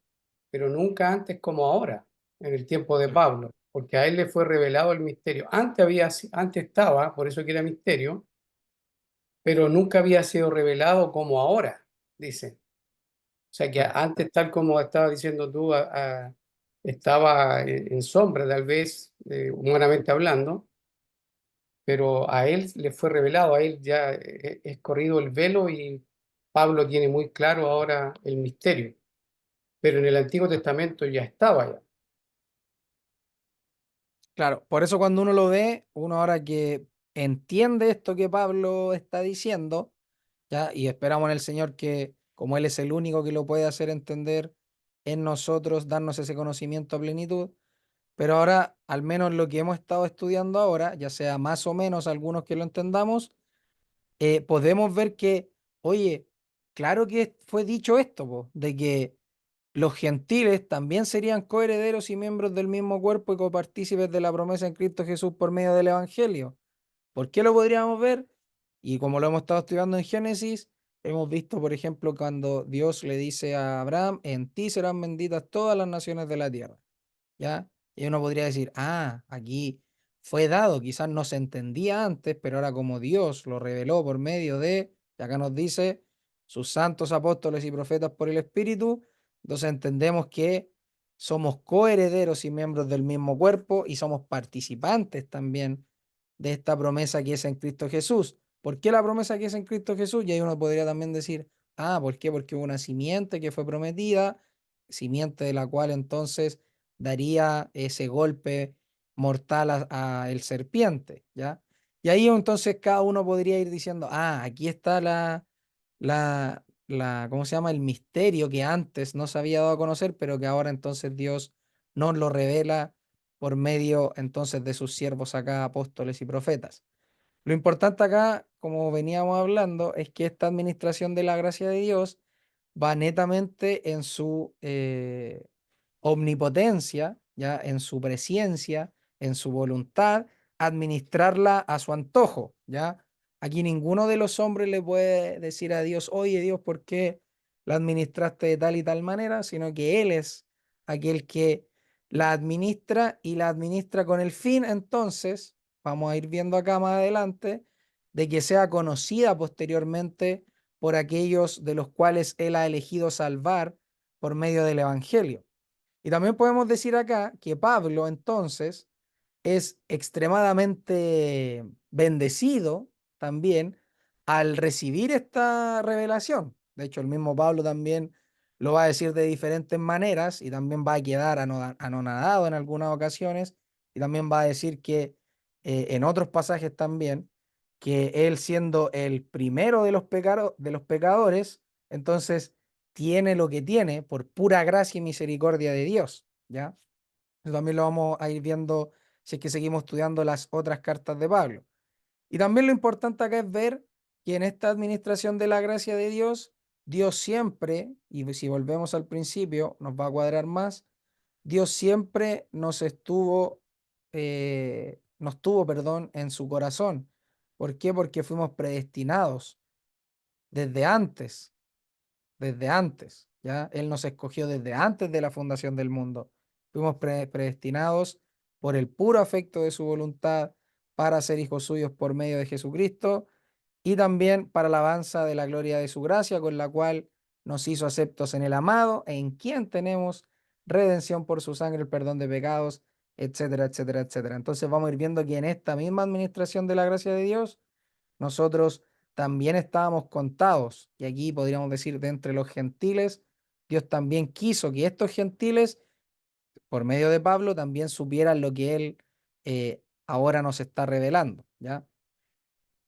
S4: pero nunca antes como ahora, en el tiempo de Pablo, porque a él le fue revelado el misterio. Antes estaba, por eso que era misterio, pero nunca había sido revelado como ahora, dice. O sea que
S1: claro.
S4: antes, tal como estaba diciendo tú, estaba en sombra, tal vez, humanamente hablando, pero a él le fue revelado, a él ya es corrido el velo y Pablo tiene muy claro ahora el misterio, pero en el Antiguo Testamento ya estaba ya.
S1: Claro, por eso cuando uno lo ve, uno ahora que entiende esto que Pablo está diciendo, ¿ya? Y esperamos en el Señor que, como Él es el único que lo puede hacer entender, en nosotros darnos ese conocimiento a plenitud. Pero ahora, al menos lo que hemos estado estudiando ahora, ya sea más o menos algunos que lo entendamos, podemos ver que, oye, claro que fue dicho esto, po, de que los gentiles también serían coherederos y miembros del mismo cuerpo y copartícipes de la promesa en Cristo Jesús por medio del Evangelio. ¿Por qué lo podríamos ver? Y como lo hemos estado estudiando en Génesis, hemos visto, por ejemplo, cuando Dios le dice a Abraham, en ti serán benditas todas las naciones de la tierra. ¿Ya? Y uno podría decir, aquí fue dado, quizás no se entendía antes, pero ahora como Dios lo reveló por medio de, y acá nos dice, sus santos apóstoles y profetas por el Espíritu, entonces entendemos que somos coherederos y miembros del mismo cuerpo y somos participantes también de esta promesa que es en Cristo Jesús. ¿Por qué la promesa que es en Cristo Jesús? Y ahí uno podría también decir, ¿por qué? Porque hubo una simiente que fue prometida, simiente de la cual entonces daría ese golpe mortal a el serpiente, ¿ya? Y ahí entonces cada uno podría ir diciendo, aquí está ¿cómo se llama? El misterio que antes no se había dado a conocer, pero que ahora entonces Dios nos lo revela por medio entonces de sus siervos acá, apóstoles y profetas. Lo importante acá, como veníamos hablando, es que esta administración de la gracia de Dios va netamente en su omnipotencia, ya en su presencia, en su voluntad, administrarla a su antojo, ya. Aquí ninguno de los hombres le puede decir a Dios, oye Dios, ¿por qué la administraste de tal y tal manera? Sino que Él es aquel que la administra y la administra con el fin, entonces, vamos a ir viendo acá más adelante, de que sea conocida posteriormente por aquellos de los cuales Él ha elegido salvar por medio del Evangelio. Y también podemos decir acá que Pablo entonces es extremadamente bendecido también al recibir esta revelación. De hecho, el mismo Pablo también lo va a decir de diferentes maneras y también va a quedar anonadado en algunas ocasiones y también va a decir que en otros pasajes también, que él siendo el primero de los pecadores, entonces tiene lo que tiene por pura gracia y misericordia de Dios, ¿ya? Eso también lo vamos a ir viendo si es que seguimos estudiando las otras cartas de Pablo. Y también lo importante acá es ver que en esta administración de la gracia de Dios, Dios siempre, y si volvemos al principio, nos va a cuadrar más, Dios siempre nos tuvo, perdón, en su corazón. ¿Por qué? Porque fuimos predestinados desde antes, ¿ya? Él nos escogió desde antes de la fundación del mundo. Fuimos predestinados por el puro afecto de su voluntad para ser hijos suyos por medio de Jesucristo y también para la alabanza de la gloria de su gracia, con la cual nos hizo aceptos en el amado, en quien tenemos redención por su sangre, el perdón de pecados, etcétera, etcétera, etcétera. Entonces vamos a ir viendo que en esta misma administración de la gracia de Dios, nosotros también estábamos contados, y aquí podríamos decir de entre los gentiles, Dios también quiso que estos gentiles, por medio de Pablo, también supieran lo que él ahora nos está revelando, ¿ya?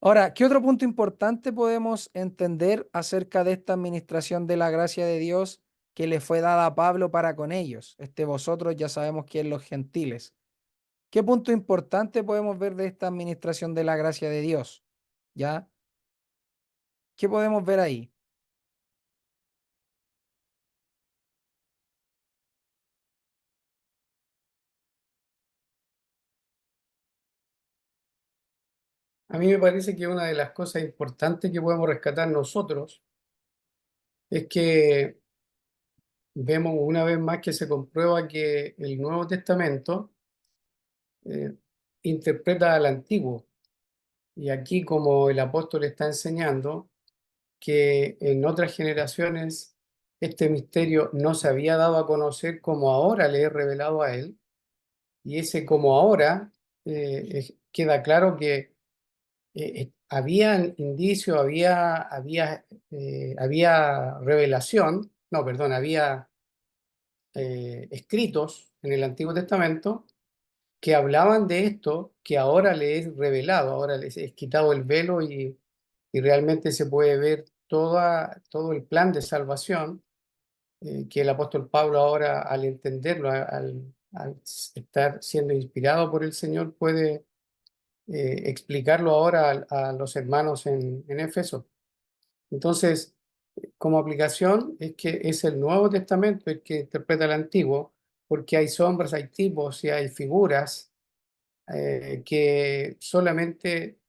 S1: Ahora, ¿qué otro punto importante podemos entender acerca de esta administración de la gracia de Dios que le fue dada a Pablo para con ellos? Vosotros ya sabemos que es los gentiles. ¿Qué punto importante podemos ver de esta administración de la gracia de Dios? ¿Ya? ¿Qué podemos ver ahí?
S4: A mí me parece que una de las cosas importantes que podemos rescatar nosotros es que vemos una vez más que se comprueba que el Nuevo Testamento eh, interpreta al Antiguo. Y aquí, como el apóstol está enseñando, que en otras generaciones este misterio no se había dado a conocer como ahora le he revelado a él. Y ese como ahora queda claro que había indicios, había revelación, no, perdón, había escritos en el Antiguo Testamento que hablaban de esto que ahora le es revelado, ahora les es quitado el velo y realmente se puede ver todo el plan de salvación que el apóstol Pablo ahora, al entenderlo, al estar siendo inspirado por el Señor, puede explicarlo ahora a los hermanos en Éfeso. Entonces, como aplicación, es que es el Nuevo Testamento el que interpreta el Antiguo, porque hay sombras, hay tipos y hay figuras que solamente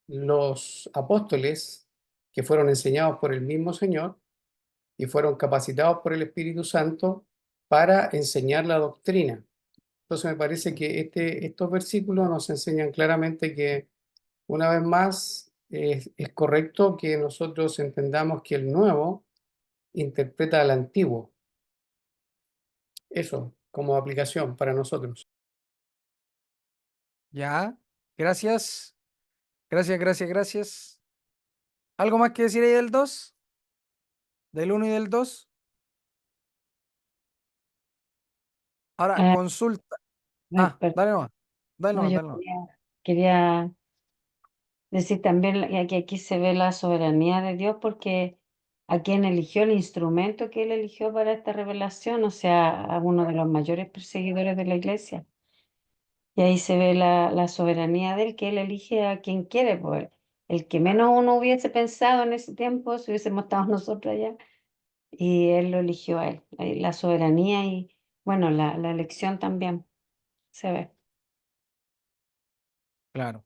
S4: los apóstoles, que fueron enseñados por el mismo Señor y fueron capacitados por el Espíritu Santo para enseñar la doctrina. Entonces me parece que estos versículos nos enseñan claramente que, una vez más, es correcto que nosotros entendamos que el nuevo interpreta al antiguo. Eso como aplicación para nosotros.
S1: Ya, gracias. Gracias. ¿Algo más que decir ahí del 2? ¿Del 1 y del 2? Ahora,
S6: Ah,
S1: consulta.
S6: ay,
S1: Dale nomás.
S6: no, yo quería decir también que aquí se ve la soberanía de Dios, porque a quien eligió, el instrumento que él eligió para esta revelación, o sea, a uno de los mayores perseguidores de la iglesia. Y ahí se ve la soberanía de él, que él elige a quien quiere, pues el que menos uno hubiese pensado en ese tiempo, si hubiésemos estado nosotros allá, y él lo eligió a él. Ahí la soberanía y, bueno, la elección también se ve.
S1: Claro.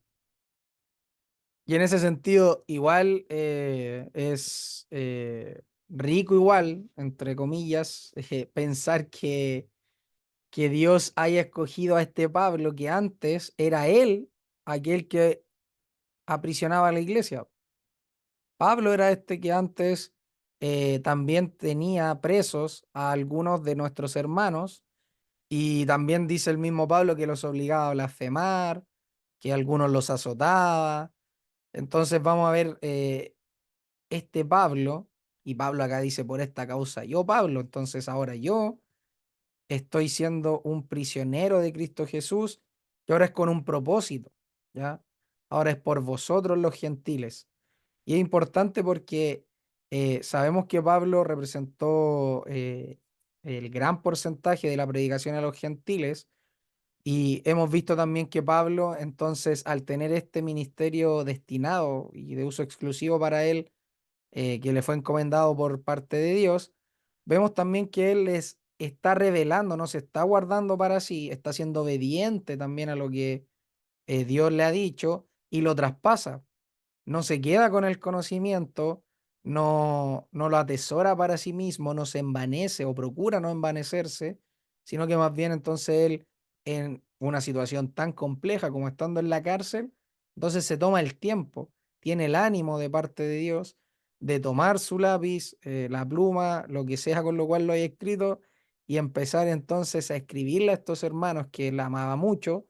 S1: Y en ese sentido, igual es rico igual, entre comillas, pensar que Dios haya escogido a este Pablo, que antes era él aquel que aprisionaba a la iglesia. Pablo era este que antes también tenía presos a algunos de nuestros hermanos, y también dice el mismo Pablo que los obligaba a blasfemar, que algunos los azotaba. Entonces vamos a ver este Pablo, y Pablo acá dice por esta causa yo Pablo, entonces ahora yo estoy siendo un prisionero de Cristo Jesús, y ahora es con un propósito, ¿ya? Ahora es por vosotros los gentiles. Y es importante porque sabemos que Pablo representó el gran porcentaje de la predicación a los gentiles, y hemos visto también que Pablo, entonces, al tener este ministerio destinado y de uso exclusivo para él, que le fue encomendado por parte de Dios, vemos también que él les está revelando, no se está guardando para sí, está siendo obediente también a lo que Dios le ha dicho, y lo traspasa. No se queda con el conocimiento, no lo atesora para sí mismo, no se envanece o procura no envanecerse, sino que más bien entonces él, en una situación tan compleja como estando en la cárcel, entonces se toma el tiempo, tiene el ánimo de parte de Dios de tomar su lápiz, la pluma, lo que sea con lo cual lo haya escrito, y empezar entonces a escribirle a estos hermanos que él amaba mucho,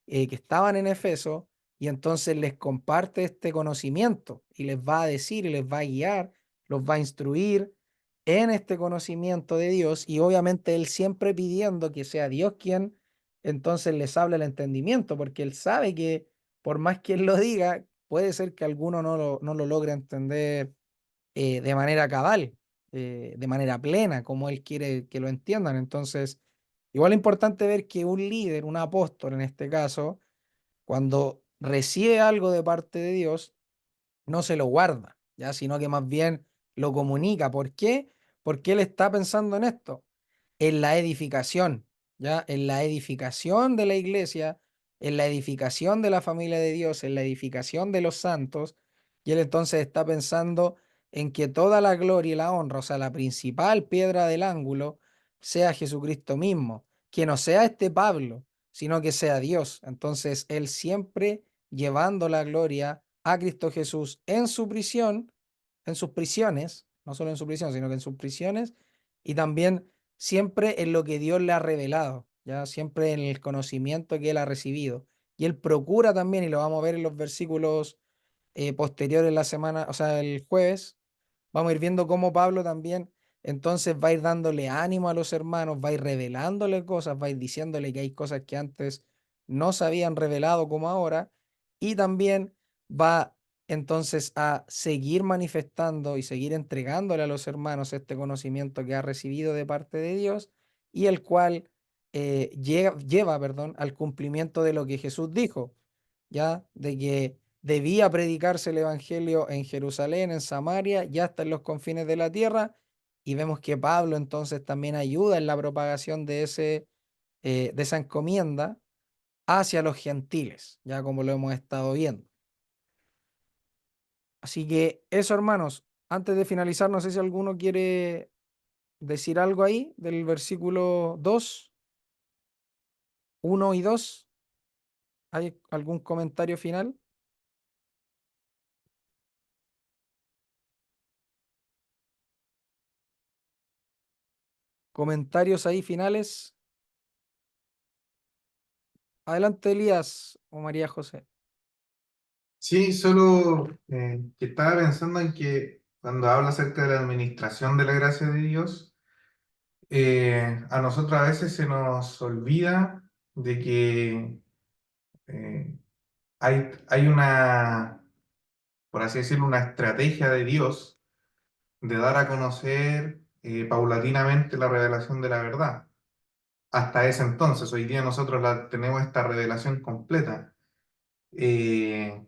S1: que estaban en Efeso, y entonces les comparte este conocimiento y les va a decir y les va a guiar, los va a instruir en este conocimiento de Dios, y obviamente él siempre pidiendo que sea Dios quien entonces les hable el entendimiento, porque él sabe que por más que él lo diga, puede ser que alguno no lo logre entender de manera cabal, de manera plena, como él quiere que lo entiendan. Entonces, igual es importante ver que un líder, un apóstol en este caso, cuando recibe algo de parte de Dios, no se lo guarda, ¿ya? Sino que más bien lo comunica. ¿Por qué? Porque él está pensando en esto, en la edificación, ¿ya? En la edificación de la iglesia, en la edificación de la familia de Dios, en la edificación de los santos, y él entonces está pensando en que toda la gloria y la honra, o sea, la principal piedra del ángulo, sea Jesucristo mismo, que no sea este Pablo, sino que sea Dios. Entonces, él siempre llevando la gloria a Cristo Jesús en su prisión, en sus prisiones, no solo en su prisión, sino que en sus prisiones, y también siempre en lo que Dios le ha revelado, ya siempre en el conocimiento que él ha recibido. Y él procura también, y lo vamos a ver en los versículos posteriores la semana, o sea, el jueves, vamos a ir viendo cómo Pablo también entonces va a ir dándole ánimo a los hermanos, va a ir revelándole cosas, va a ir diciéndole que hay cosas que antes no se habían revelado como ahora, y también va entonces a seguir manifestando y seguir entregándole a los hermanos este conocimiento que ha recibido de parte de Dios y el cual lleva, perdón, al cumplimiento de lo que Jesús dijo, ya de que debía predicarse el evangelio en Jerusalén, en Samaria y hasta en los confines de la tierra. Y vemos que Pablo entonces también ayuda en la propagación de esa encomienda hacia los gentiles, ya como lo hemos estado viendo. Así que eso, hermanos, antes de finalizar, no sé si alguno quiere decir algo ahí del versículo 2, 1 y 2. ¿Hay algún comentario final? ¿Comentarios ahí finales? Adelante, Elías o María José.
S10: Sí, solo que estaba pensando en que cuando habla acerca de la administración de la gracia de Dios, a nosotros a veces se nos olvida de que hay una, por así decirlo, una estrategia de Dios de dar a conocer paulatinamente la revelación de la verdad. Hasta ese entonces, hoy día nosotros tenemos esta revelación completa. Eh,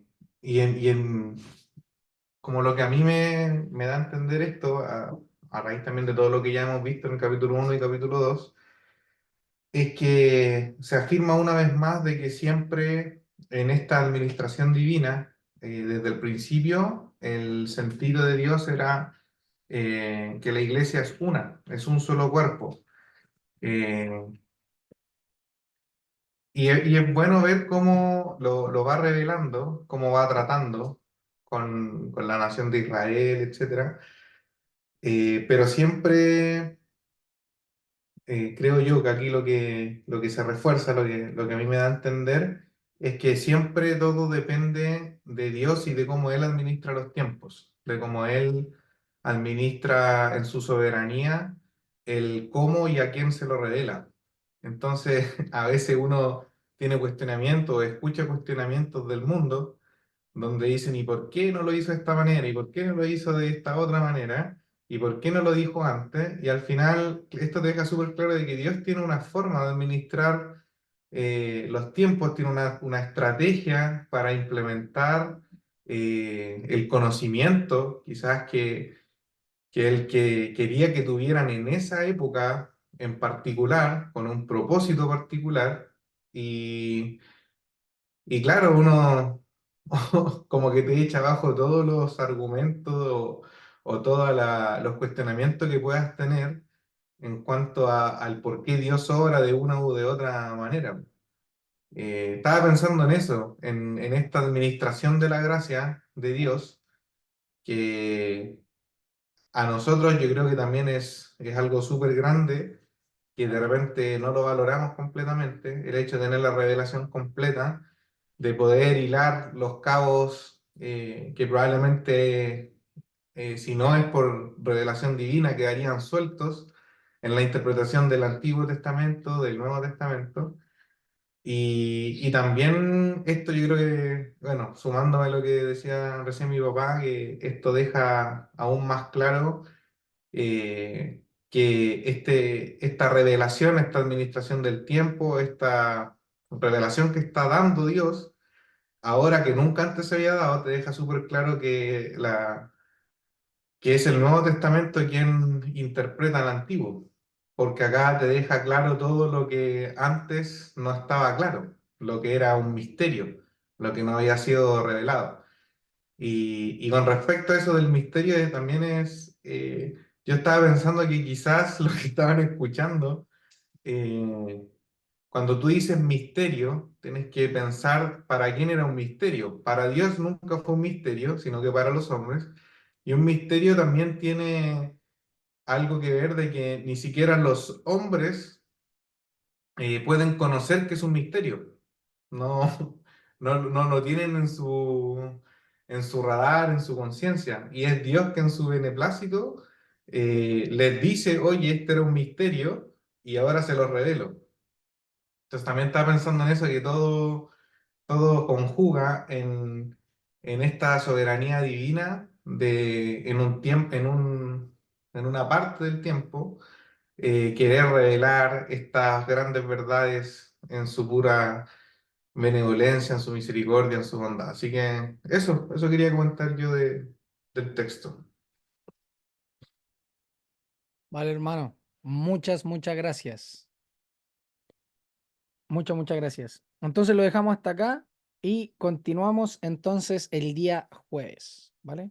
S10: como lo que a mí me da a entender esto, a raíz también de todo lo que ya hemos visto en el capítulo 1 y capítulo 2, es que se afirma una vez más de que siempre en esta administración divina, desde el principio, el sentido de Dios era que la iglesia es una, es un solo cuerpo. Eh, y es bueno ver cómo lo va revelando, cómo va tratando con la nación de Israel, etcétera. Pero siempre creo yo que aquí lo que se refuerza, lo que a mí me da a entender, es que siempre todo depende de Dios y de cómo Él administra los tiempos, de cómo Él administra en su soberanía el cómo y a quién se lo revela. Entonces, a veces uno tiene cuestionamientos o escucha cuestionamientos del mundo donde dicen, ¿y por qué no lo hizo de esta manera? ¿Y por qué no lo hizo de esta otra manera? ¿Y por qué no lo dijo antes? Y al final, esto te deja súper claro de que Dios tiene una forma de administrar los tiempos, tiene una estrategia para implementar el conocimiento, quizás que Él quería que tuvieran en esa época en particular, con un propósito particular. Y claro, uno como que te echa abajo todos los argumentos o todos los cuestionamientos que puedas tener en cuanto al por qué Dios obra de una u de otra manera. Estaba pensando en eso, en esta administración de la gracia de Dios, que a nosotros yo creo que también es algo súper grande, que de repente no lo valoramos completamente, el hecho de tener la revelación completa, de poder hilar los cabos que probablemente, si no es por revelación divina, quedarían sueltos en la interpretación del Antiguo Testamento, del Nuevo Testamento. Y también esto yo creo que, bueno, sumándome a lo que decía recién mi papá, que esto deja aún más claro que esta revelación, esta administración del tiempo, esta revelación que está dando Dios, ahora que nunca antes se había dado, te deja súper claro que es el Nuevo Testamento quien interpreta el Antiguo, porque acá te deja claro todo lo que antes no estaba claro, lo que era un misterio, lo que no había sido revelado. Y con respecto a eso del misterio, también yo estaba pensando que quizás los que estaban escuchando, eh, cuando tú dices misterio, tienes que pensar para quién era un misterio. Para Dios nunca fue un misterio, sino que para los hombres. Y un misterio también tiene algo que ver de que ni siquiera los hombres pueden conocer que es un misterio. No, no lo tienen en su radar, en su conciencia. Y es Dios que en su beneplácito les dice, oye, este era un misterio y ahora se lo revelo. Entonces también estaba pensando en eso, que todo conjuga en esta soberanía divina en un tiempo, en una parte del tiempo, querer revelar estas grandes verdades en su pura benevolencia, en su misericordia, en su bondad. Así que eso quería comentar yo del texto.
S1: Vale, hermano. Muchas gracias. Muchas gracias. Entonces lo dejamos hasta acá y continuamos entonces el día jueves, ¿vale?